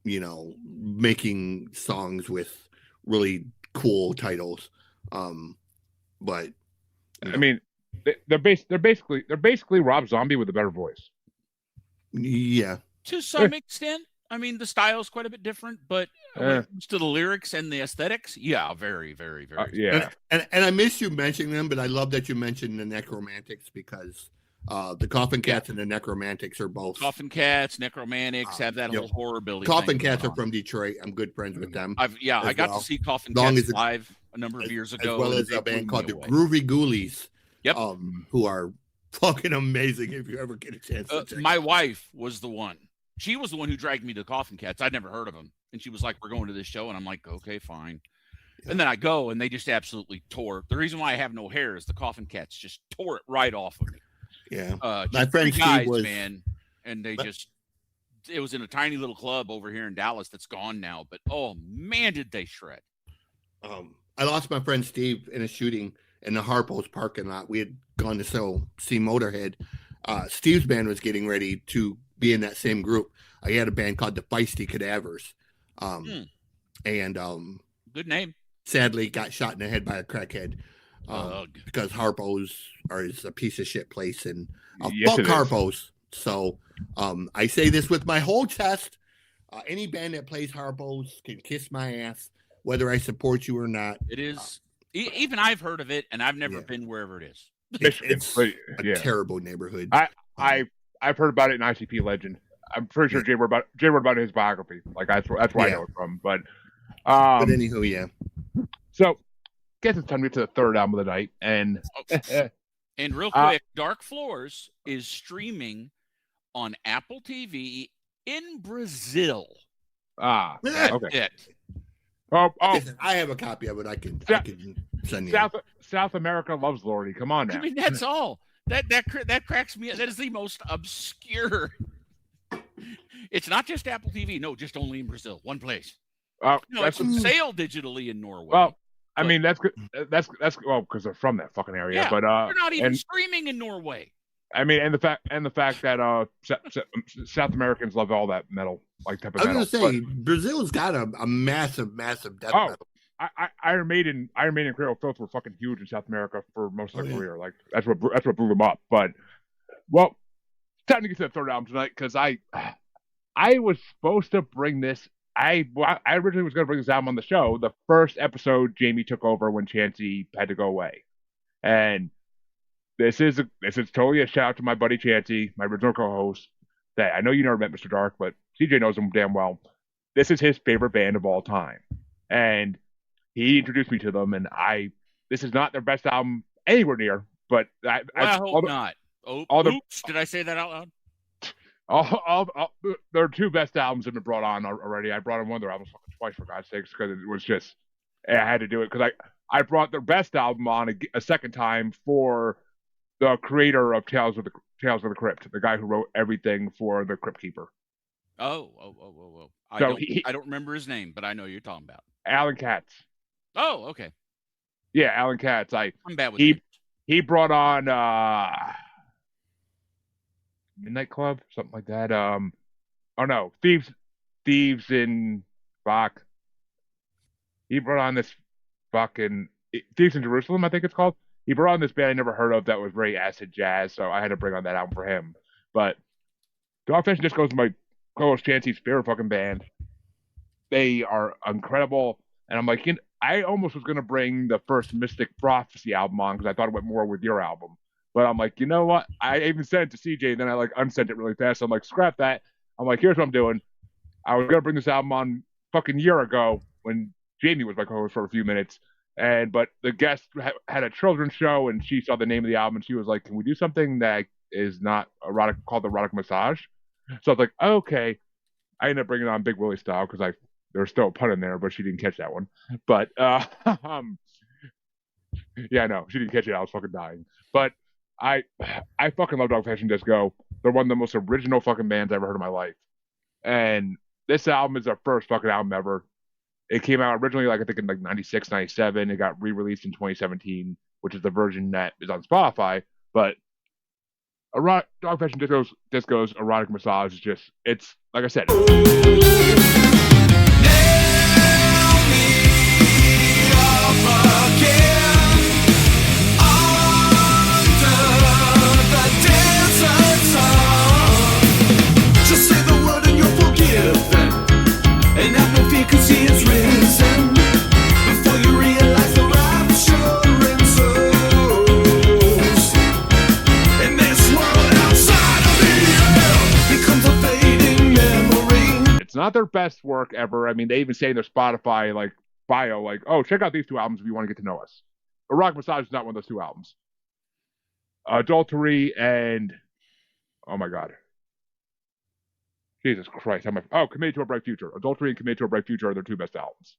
making songs with really cool titles. But I mean, they're basically Rob Zombie with a better voice. Yeah, to some extent. I mean, the style's quite a bit different, but when it comes to the lyrics and the aesthetics, very, very, very. Yeah. And I miss you mentioning them, but I love that you mentioned the Necromantics, because the Coffin Cats and the Necromantics are both. Coffin Cats, Necromantics have that whole horror building. Coffin Cats are from Detroit. I'm good friends with them. I got to see Coffin Cats live a number of years ago. As well as a band called the Groovy Ghoulies. Yep. Who are fucking amazing if you ever get a chance to check my wife was the one. She was the one who dragged me to Coffin Cats. I'd never heard of them. And she was like, we're going to this show. And I'm like, okay, fine. Yeah. And then I go, and they just absolutely tore. The reason why I have no hair is the Coffin Cats just tore it right off of me. Yeah. My friend Steve was, man. And it was in a tiny little club over here in Dallas that's gone now. But, oh, man, did they shred. I lost my friend Steve in a shooting in the Harpo's parking lot. We had gone to see Motorhead. Steve's band was getting ready to be in that same group. He had a band called the Feisty Cadavers. And good name. Sadly got shot in the head by a crackhead. Because Harpo's is a piece of shit place, and fuck Harpo's. So I say this with my whole chest. Any band that plays Harpo's can kiss my ass, whether I support you or not. It is. Even I've heard of it, and I've never been wherever it is. It's a terrible neighborhood. I've heard about it in ICP Legend. I'm pretty sure Jay wrote about his biography. Like that's where I know it from. But anywho, So, guess it's time to get to the third album of the night, and real quick, Dark Floors is streaming on Apple TV in Brazil. Okay. Listen, I have a copy of it. I can send you. South America loves Lordy. Come on now. I mean, that's all. That cracks me up. That is the most obscure. It's not just Apple TV. No, just only in Brazil. One place. It's on sale digitally in Norway. Well, I mean that's good. That's because they're from that fucking area. Yeah, but they're not even streaming in Norway. I mean, and the fact that South Americans love all that metal, like type of I was metal. going to say, Brazil's got a massive death Oh, metal. Iron Maiden, and Cradle of Filth were fucking huge in South America for most of their career. Like that's what blew them up. But well, time to get to the third album tonight because I was supposed to bring this. I originally was going to bring this album on the show. The first episode, Jamie took over when Chansey had to go away, and this is totally a shout out to my buddy Chansey, my original co-host. That I know you never met Mr. Dark, but CJ knows him damn well. This is his favorite band of all time, and he introduced me to them. And this is not their best album anywhere near, but I hope not. Oops, did I say that out loud? All their two best albums have been brought on already. I brought on one of their albums twice for God's sakes because it was just I had to do it because I brought their best album on a second time for the creator of Tales of the Crypt, the guy who wrote everything for the Crypt Keeper. Oh. I don't remember his name, but I know you're talking about Alan Katz. Oh, okay. Yeah, Alan Katz. I'm bad with names. He brought on Midnight Club, something like that. Oh no, Thieves in Bach. He brought on this fucking Thieves in Jerusalem, I think it's called. He brought on this band I never heard of that was very acid jazz, so I had to bring on that album for him. But Dogfish and Disco is my co-host Chansey's favorite fucking band. They are incredible, and I'm like, I almost was gonna bring the first Mystic Prophecy album on because I thought it went more with your album. But I'm like, you know what? I even sent it to CJ, and then I like unsent it really fast. So I'm like, scrap that. I'm like, here's what I'm doing. I was gonna bring this album on fucking year ago when Jamie was my co-host for a few minutes, but the guest had a children's show, and she saw the name of the album, and she was like, "Can we do something that is not erotic called Erotic Massage?" So I was like, okay. I ended up bringing on Big Willie Style because there's still a pun in there, but she didn't catch that one. But yeah, no, she didn't catch it. I was fucking dying. But I fucking love Dog Fashion Disco. They're one of the most original fucking bands I ever heard in my life. And this album is their first fucking album ever. It came out originally, like I think in like 96, 97. It got re-released in 2017, which is the version that is on Spotify. But Dog Fashion Disco's Erotic Massage is just, it's, like I said. It's not their best work ever. I mean, they even say in their Spotify like bio, like, "Oh, check out these two albums if you want to get to know us." Erotic Massage is not one of those two albums. Adultery and oh my god, Jesus Christ! Committed to a Bright Future. Adultery and Committed to a Bright Future are their two best albums.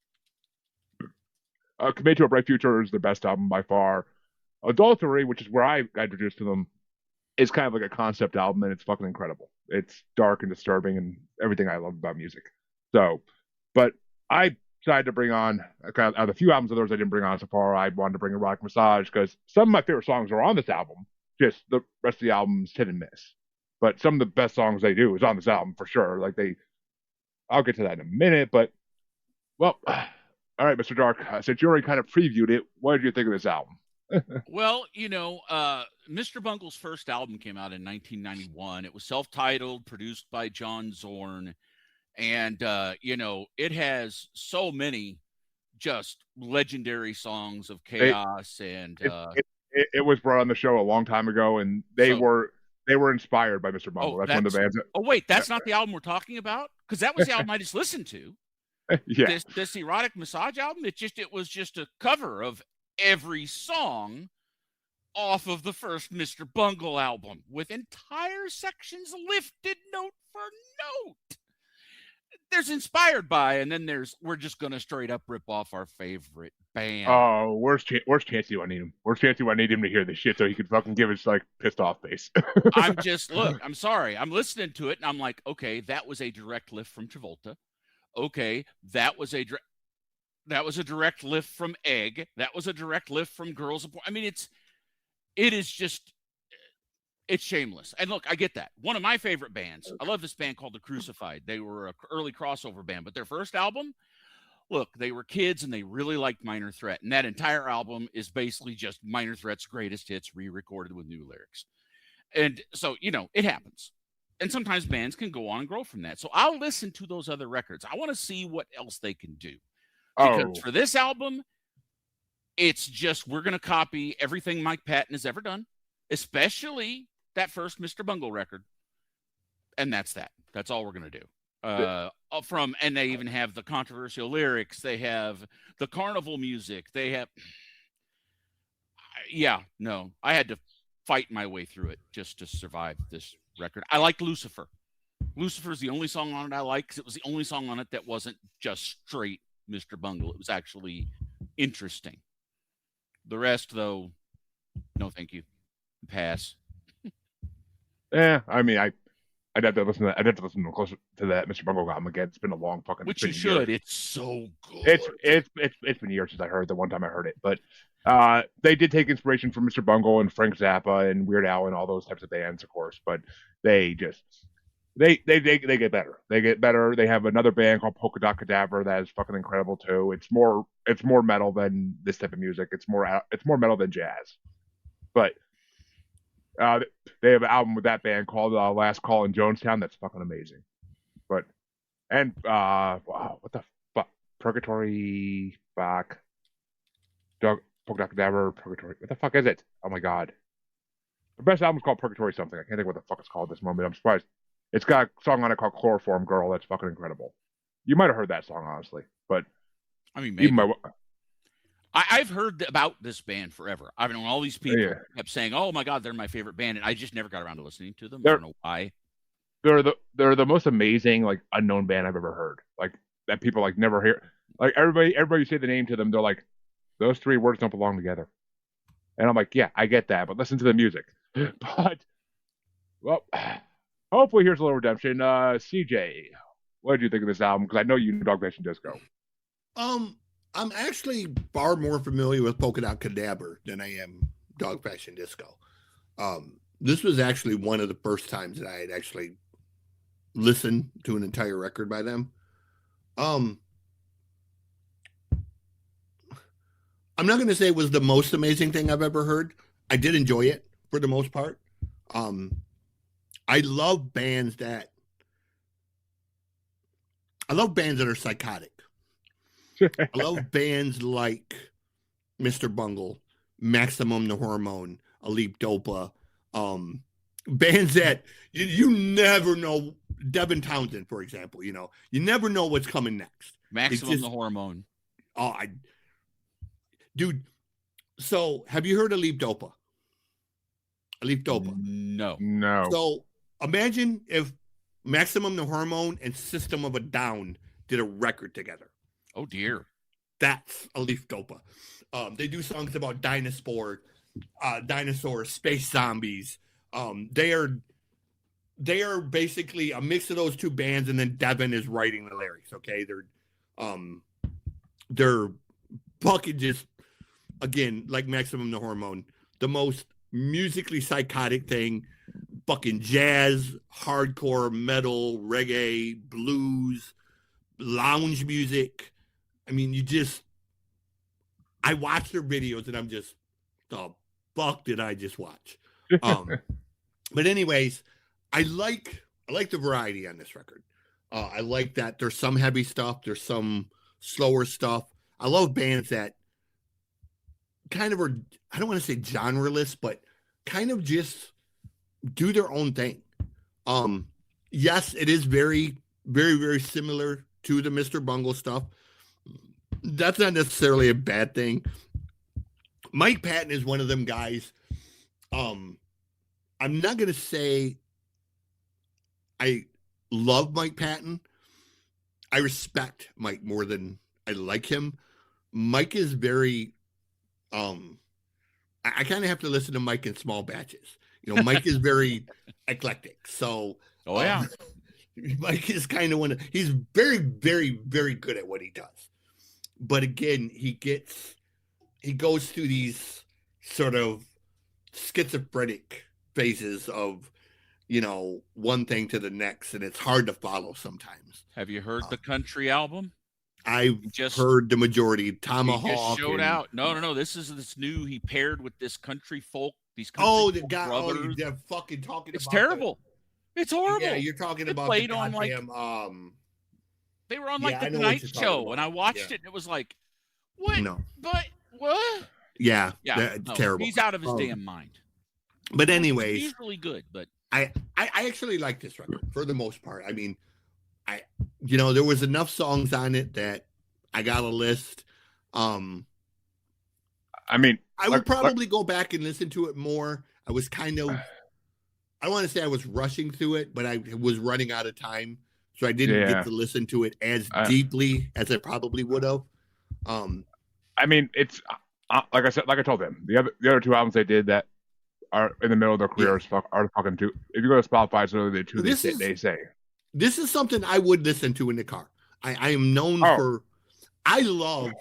Committed to a Bright Future is their best album by far. Adultery, which is where I got introduced to them, is kind of like a concept album, and it's fucking incredible. It's dark and disturbing and everything I love about music. So, but I decided to bring on, out of the few albums of theirs I didn't bring on so far, I wanted to bring Erotic Massage because some of my favorite songs are on this album. Just the rest of the album's hit and miss. But some of the best songs they do is on this album for sure. I'll get to that in a minute, but, well, all right, Mr. Dark, since you already kind of previewed it, what did you think of this album? Well, Mr. Bungle's first album came out in 1991. It was self-titled, produced by John Zorn. And, it has so many just legendary songs of chaos. It was brought on the show a long time ago, and they were inspired by Mr. Bungle. That's one of the bands. That's not the album we're talking about? Because that was the album I just listened to. Yeah. This Erotic Massage album, it was just a cover of every song off of the first Mr. Bungle album with entire sections lifted note for note. There's inspired by, and then there's we're just gonna straight up rip off our favorite band. Oh, where's Chancey when I need him? Where's Chancey when I need him to hear this shit so he could fucking give his like pissed off face? I'm sorry. I'm listening to it and I'm like, okay, that was a direct lift from Travolta. Okay, that was a direct lift from Egg. That was a direct lift from Girls. I mean, it is just It's shameless. And look, I get that. One of my favorite bands, I love this band called The Crucified. They were an early crossover band, but their first album, look, they were kids and they really liked Minor Threat. And that entire album is basically just Minor Threat's greatest hits re-recorded with new lyrics. And so, it happens. And sometimes bands can go on and grow from that. So I'll listen to those other records. I want to see what else they can do. Because for this album, it's just we're going to copy everything Mike Patton has ever done, especially that first Mr. Bungle record. And that's that. That's all we're going to do. And they even have the controversial lyrics. They have the carnival music. They have, I had to fight my way through it just to survive this record. I like Lucifer. Lucifer is the only song on it I like because it was the only song on it that wasn't just straight Mr. Bungle. It was actually interesting. The rest, though, no thank you. Pass. Yeah, I mean, I'd have to listen closer to that Mr. Bungle album again. It's been a long fucking. Which you should. Years. It's so good. It's been years since I heard the one time I heard it, but they did take inspiration from Mr. Bungle and Frank Zappa and Weird Al and all those types of bands, of course. But they just they get better. They get better. They have another band called Polka Dot Cadaver that is fucking incredible too. It's more metal than this type of music. It's more metal than jazz, but. They have an album with that band called Last Call in Jonestown that's fucking amazing. Wow, what the fuck? Purgatory, fuck. Polka Dot Cadaver, Purgatory. What the fuck is it? Oh my god. The best album's called Purgatory something. I can't think what the fuck it's called at this moment. I'm surprised. It's got a song on it called Chloroform Girl that's fucking incredible. You might have heard that song, honestly. But I mean, maybe. I've heard about this band forever. I've known all these people kept saying, "Oh my god, they're my favorite band," and I just never got around to listening to them. I don't know why. They're the most amazing like unknown band I've ever heard. Like that people like never hear. Like everybody you say the name to them, they're like, those three words don't belong together. And I'm like, yeah, I get that, but listen to the music. But well, hopefully here's a little redemption. CJ, what did you think of this album? Because I know you know Dog Fashion Disco. I'm actually far more familiar with Polka Dot Cadaver than I am Dog Fashion Disco. This was actually one of the first times that I had actually listened to an entire record by them. I'm not going to say it was the most amazing thing I've ever heard. I did enjoy it for the most part. I love bands that are psychotic. I love bands like Mr. Bungle, Maximum the Hormone, Alip Dopa, bands that you never know. Devin Townsend, for example, you never know what's coming next. Maximum the Hormone. Dude. So, have you heard of Alip Dopa? Alip Dopa? No. So, imagine if Maximum the Hormone and System of a Down did a record together. Oh dear. That's Alip Dopa. They do songs about dinosaurs, space zombies. They are basically a mix of those two bands, and then Devin is writing the lyrics. Okay, they're fucking just, again, like Maximum the Hormone, the most musically psychotic thing. Fucking jazz, hardcore, metal, reggae, blues, lounge music. I mean, I watch their videos and I'm just, the fuck did I just watch? But anyways, I like the variety on this record. I like that there's some heavy stuff, there's some slower stuff. I love bands that kind of are, I don't want to say genreless, but kind of just do their own thing. Yes, it is very, very, very similar to the Mr. Bungle stuff. That's not necessarily a bad thing. Mike Patton is one of them guys. I'm not going to say I love Mike Patton. I respect Mike more than I like him. Mike is very, I kind of have to listen to Mike in small batches. Mike is very eclectic. So, Mike is kind of he's very, very, very good at what he does. But again, he goes through these sort of schizophrenic phases of, one thing to the next, and it's hard to follow sometimes. Have you heard the country album? I've heard the majority. Tomahawk. He just showed out. No. This is this new. He paired with this country folk. These country folk folk guy. brothers. They're fucking talking. It's terrible. It's horrible. Yeah, you're talking about played the on goddamn, They were on like the Tonight Show, and I watched it, and it was like, what? No. But what? Yeah. It's terrible. He's out of his damn mind. But anyways, he's really good. But I actually like this record for the most part. I mean, there was enough songs on it that I got a list. I mean, I would probably go back and listen to it more. I was kind of, I don't want to say I was rushing through it, but I was running out of time. So I didn't get to listen to it as deeply as I probably would have. I mean, it's like I told them, the other two albums they did that are in the middle of their careers are fucking two. If you go to Spotify, it's literally the two they say. This is something I would listen to in the car. I am known for, I love,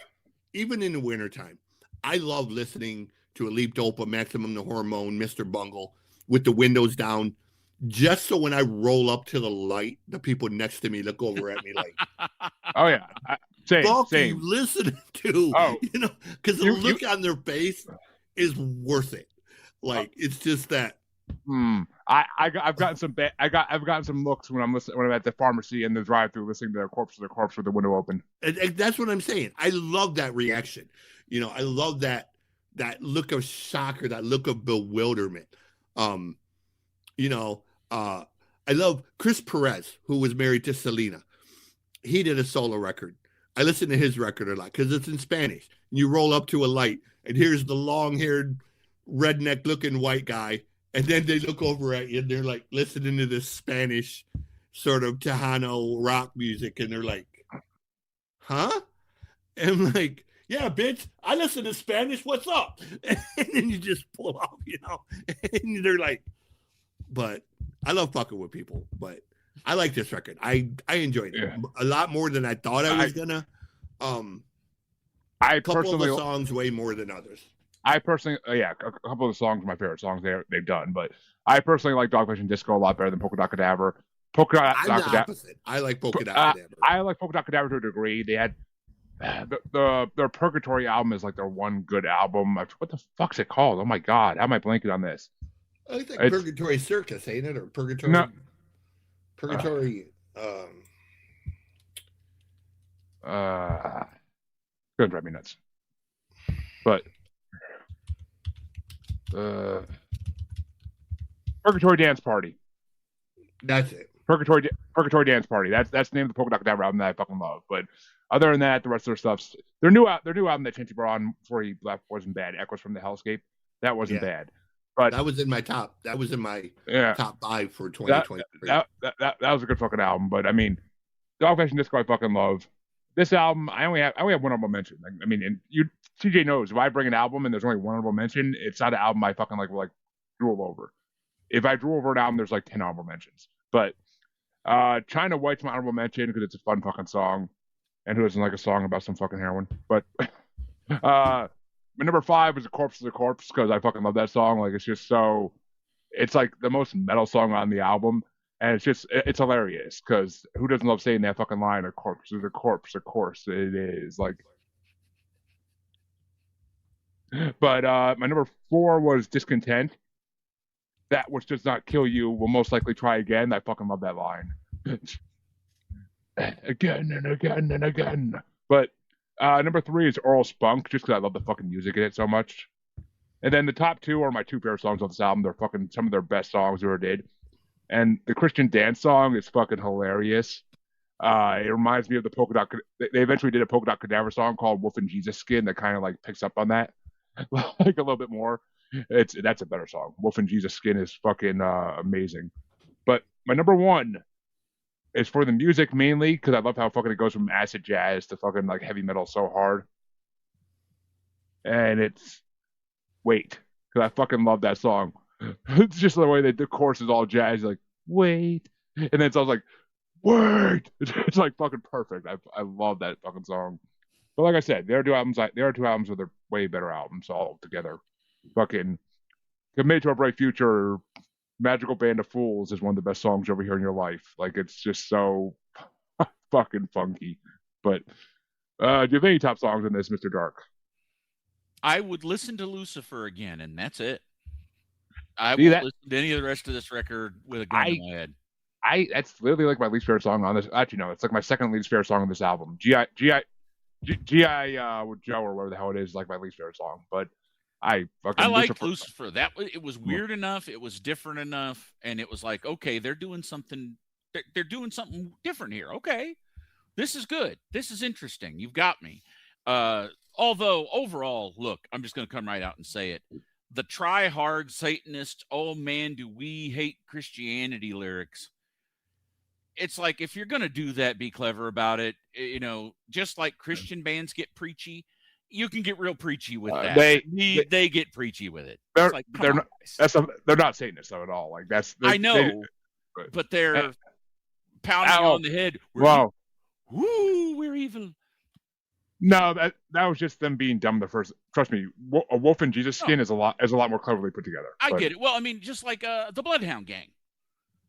even in the wintertime, I love listening to Leap Dopa, Maximum the Hormone, Mr. Bungle with the windows down, just so when I roll up to the light, the people next to me look over at me like, oh yeah, same. You listening to, because the look on their face is worth it. Like it's just that. I've gotten some I've gotten some looks when I'm at the pharmacy in the drive-through listening to their corpse with the window open. And that's what I'm saying. I love that reaction. I love that look of shock or that look of bewilderment. I love Chris Perez, who was married to Selena. He did a solo record. I listen to his record a lot because it's in Spanish. And you roll up to a light, and here's the long-haired, redneck-looking white guy, and then they look over at you, and they're like listening to this Spanish sort of Tejano rock music, and they're like, huh? And I'm like, yeah, bitch, I listen to Spanish. What's up? And then you just pull off, and they're like, but I love fucking with people, but I like this record. I enjoyed it a lot more than I thought I was gonna. I couple personally of the songs way more than others. I personally, a couple of the songs are my favorite songs they've done, but I personally like Dogfish and Disco a lot better than Polka Dot Cadaver. I'm the opposite. I like Polka Dot Cadaver. I like Polka Dot Cadaver to a degree. They had their Purgatory album is like their one good album. What the fuck's it called? Oh my god, how am I blanking on this? I think Purgatory Circus, ain't it? Or Purgatory? No. Purgatory. Gonna drive me nuts. But Purgatory Dance Party. That's it. Purgatory Dance Party. That's the name of the Polka Dot Cadaver album that I fucking love. But other than that, the rest of their stuff's their new album that Chanty brought on before he left wasn't bad. Echoes from the Hellscape. That wasn't bad. But that was in my top. That was in my top 5 for 2023. That was a good fucking album. But I mean, Dogfish and Disco I fucking love. This album, I only have one honorable mention. I mean, and TJ knows if I bring an album and there's only one honorable mention, it's not an album I fucking like drool over. If I drool over an album, there's like 10 honorable mentions. But China White's my honorable mention because it's a fun fucking song, and who doesn't like a song about some fucking heroin? But my number 5 is A Corpse is a Corpse because I fucking love that song. Like it's like the most metal song on the album. And it's hilarious because who doesn't love saying that fucking line? A corpse is a corpse, of course it is. Like, but my number 4 was Discontent. That which does not kill you will most likely try again. I fucking love that line. Again and again and again. But number 3 is Oral Spunk, just because I love the fucking music in it so much. And then the top 2 are my 2 favorite songs on this album. They're fucking some of their best songs they ever did. And the Christian dance song is fucking hilarious. It reminds me of the Polka Dot. They eventually did a Polka Dot Cadaver song called Wolf in Jesus Skin that kind of like picks up on that, like a little bit more. That's a better song. Wolf in Jesus Skin is fucking amazing. But my number 1 is for the music mainly because I love how fucking it goes from acid jazz to fucking like heavy metal so hard. And it's Wait, because I fucking love that song. It's just the way the chorus is all jazz, like wait, and then it's all like wait. It's like fucking perfect. I love that fucking song. But like I said, there are 2 albums. There are 2 albums with their way better albums all together. Fucking Committed to a Bright Future, Magical Band of Fools is one of the best songs you'll ever hear in your life. Like, it's just so fucking funky. But do you have any top songs in this, Mr. Dark? I would listen to Lucifer again, and that's it. I See, won't listen to any of the rest of this record with a gun in my head. That's literally like my least favorite song on this. Actually, no, it's like my second least favorite song on this album. G.I. with Joe or whatever the hell it is like my least favorite song. But I liked Lucifer. It was weird enough. It was different enough, and it was like, okay, they're doing something. They're doing something different here. Okay, this is good. This is interesting. You've got me. Although overall, look, I'm just going to come right out and say it. The try-hard Satanist, oh man, do we hate Christianity lyrics. It's like, if you're going to do that, be clever about it. You know, just like Christian bands get preachy, you can get real preachy with that. They get preachy with it. They're not Satanists at all. Like I know, but they're pounding you on the head. We're evil. No, that was just them being dumb the first. Trust me, a Wolf in Jesus skin is a lot more cleverly put together. I get it. Well, I mean, just like the Bloodhound Gang.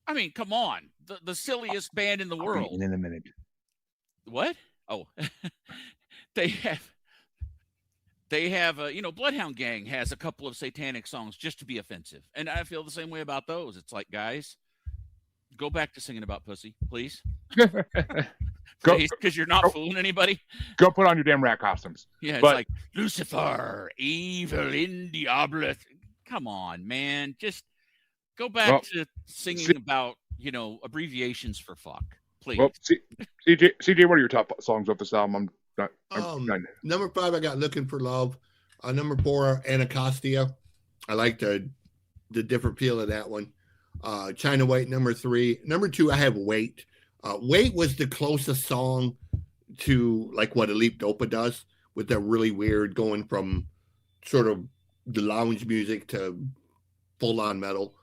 I mean, come on, the silliest band in the world. In a minute. What? Oh, they have Bloodhound Gang has a couple of satanic songs just to be offensive, and I feel the same way about those. It's like, guys, go back to singing about pussy, please. Because you're not fooling anybody. Go put on your damn rat costumes. Yeah, it's like Lucifer, evil in Diablo. Come on, man. Just go back to singing about, abbreviations for fuck, please. Well, CJ, what are your top songs off this album? Number 5, I got Looking for Love. Number 4, Avantasia. I like the different feel of that one. China White, number 3. Number 2, I have Wait. Wait was the closest song to like what Elite Dopa does, with that really weird going from sort of the lounge music to full on metal.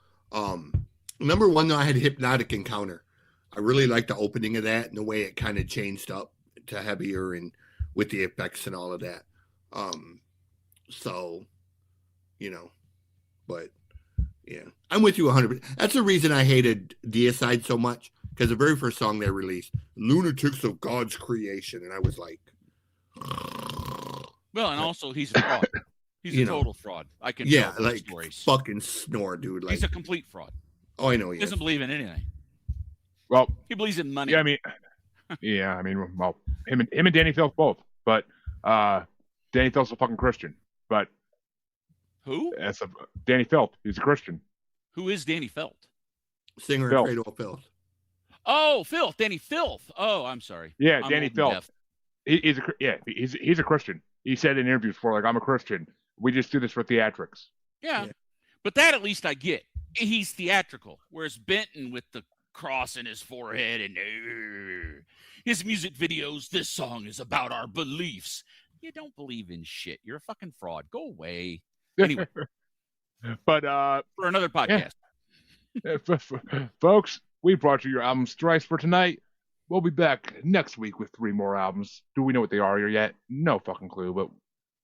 Number 1, though, I had Hypnotic Encounter. I really liked the opening of that and the way it kind of changed up to heavier and with the effects and all of that. But yeah, I'm with you 100%. That's the reason I hated Deicide so much. Because the very first song they released, Lunatics of God's Creation. And I was like... Well, and also he's a fraud. He's a total fraud. I can tell like stories. Fucking snore, dude. Like, he's a complete fraud. Oh, I know he doesn't believe in anything. Well... He believes in money. Yeah, I mean... well, him and Danny Filth both. But Danny Filth's a fucking Christian. But... Who? Danny Filth. He's a Christian. Who is Danny Filth? Singer of Cradle of Filth. Oh, Filth, Danny Filth. Oh, I'm sorry. Yeah, Danny Filth. He's a Christian. He said in interviews before, like, I'm a Christian. We just do this for theatrics. Yeah. But that at least I get. He's theatrical. Whereas Benton with the cross in his forehead and his music videos, this song is about our beliefs. You don't believe in shit. You're a fucking fraud. Go away. Anyway. But for another podcast. Yeah. Folks, we brought you your albums thrice for tonight. We'll be back next week with 3 more albums. Do we know what they are yet? No fucking clue, but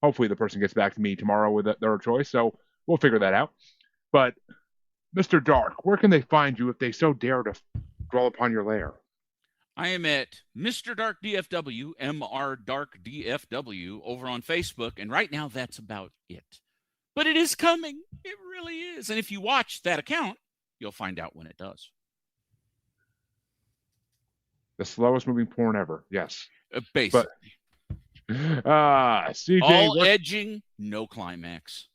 hopefully the person gets back to me tomorrow with their choice, so we'll figure that out. But, Mr. Dark, where can they find you if they so dare to dwell upon your lair? I am at Mr. Dark DFW, Mr. Dark DFW, over on Facebook, and right now that's about it. But it is coming. It really is. And if you watch that account, you'll find out when it does. The slowest moving porn ever. Yes. Basically. CJ. All edging, no climax.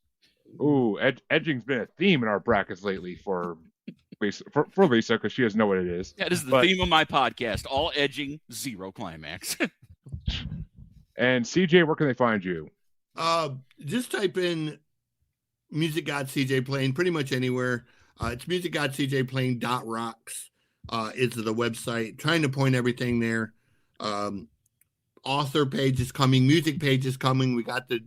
Ooh, edging's been a theme in our brackets lately for Lisa, because she doesn't know what it is. That is the theme of my podcast. All edging, zero climax. And CJ, where can they find you? Just type in Music God CJ Playing pretty much anywhere. It's musicgodcjplaying.rocks. Is the website, trying to point everything there. Author page is coming, music page is coming. We got the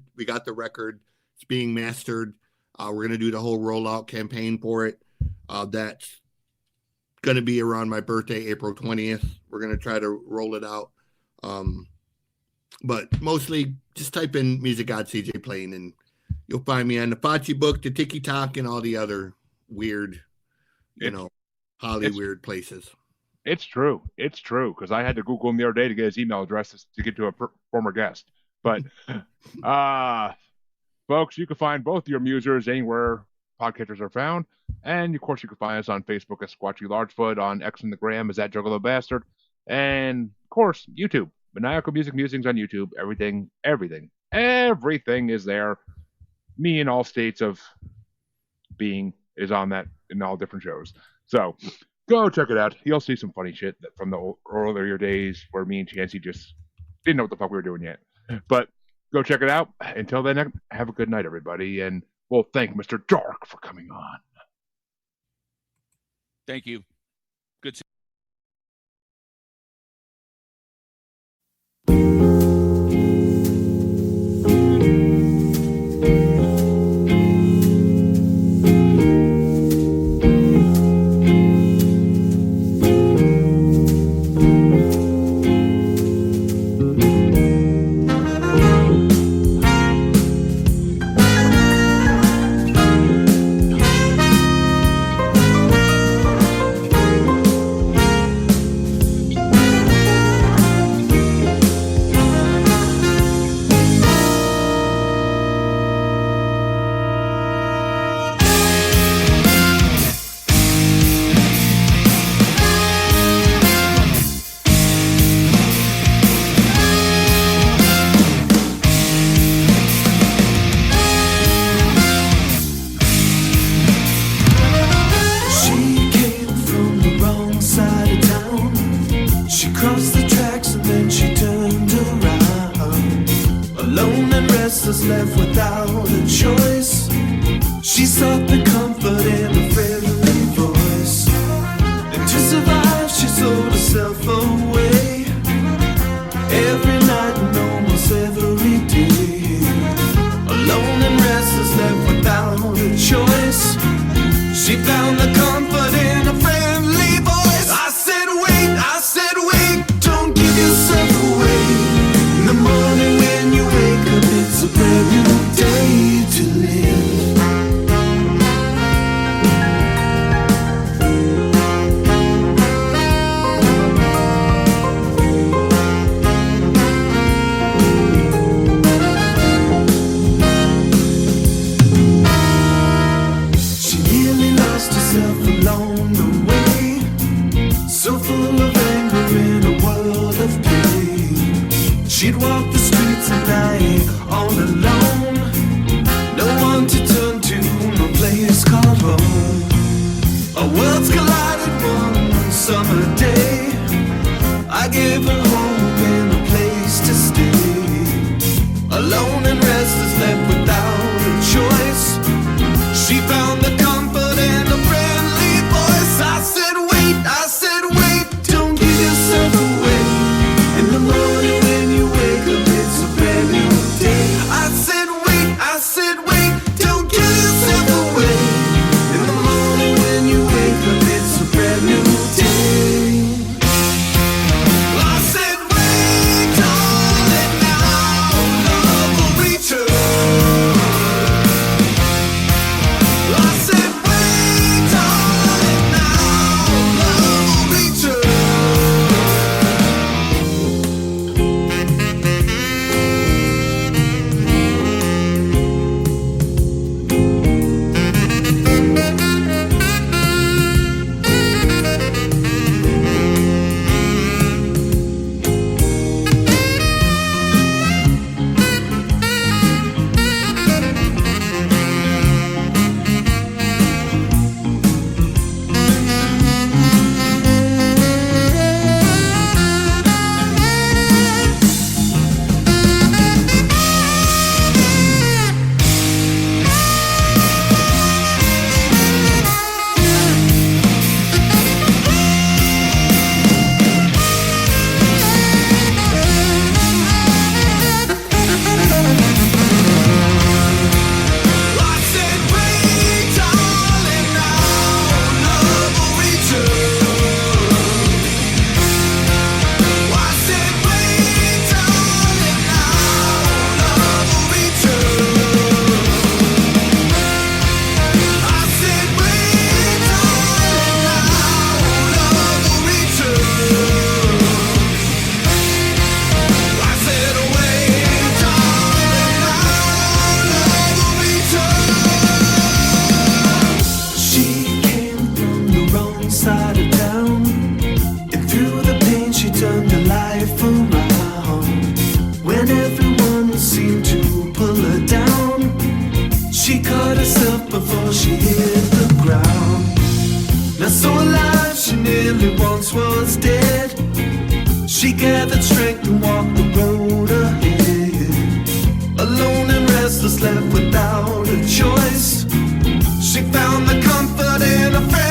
record. It's being mastered. We're gonna do the whole rollout campaign for it. That's gonna be around my birthday, April 20th. We're gonna try to roll it out. But mostly just type in Music God CJ Playing and You'll find me on the Fachi Book, the Tiki Talk, and all the other weird, Holly weird places. It's true. It's true, because I had to Google him the other day to get his email address to get to a former guest. But, folks, you can find both your musers anywhere podcasters are found. And, of course, you can find us on Facebook as Squatchy Largefoot, on X and the Gram as that Juggalo Bastard. And, of course, YouTube. Maniacal Music Musings on YouTube. Everything is there. Me in all states of being is on that in all different shows. So go check it out. You'll see some funny shit from the earlier days where me and Chancey just didn't know what the fuck we were doing yet. But go check it out. Until then, have a good night, everybody. And we'll thank Mr. Dark for coming on. Thank you. Good. Left without a choice. She sought the comfort in a friendly voice, and to survive she sold herself away. Every night and almost every day, alone and restless, left without a choice. She found the comfort in a friendly voice. I said wait, don't give yourself away. In the morning when you wake up, it's a brand new day to live. She nearly lost herself along the way, so full of anger in a world of pain. She'd walk the streets at night all alone, no one to turn to, no place called home. Our worlds collided one summer day. I gave her hope and a place to stay. Alone and restless, left without a choice. She found the comfort in a friendly voice. I said wait, don't give yourself away. In the morning when you wake up, it's a brand new day. I said wait, don't give yourself away. In the morning when you wake up, it's a brand new day. I said once was dead. She gathered strength to walk the road ahead. Alone and restless, left without a choice. She found the comfort in a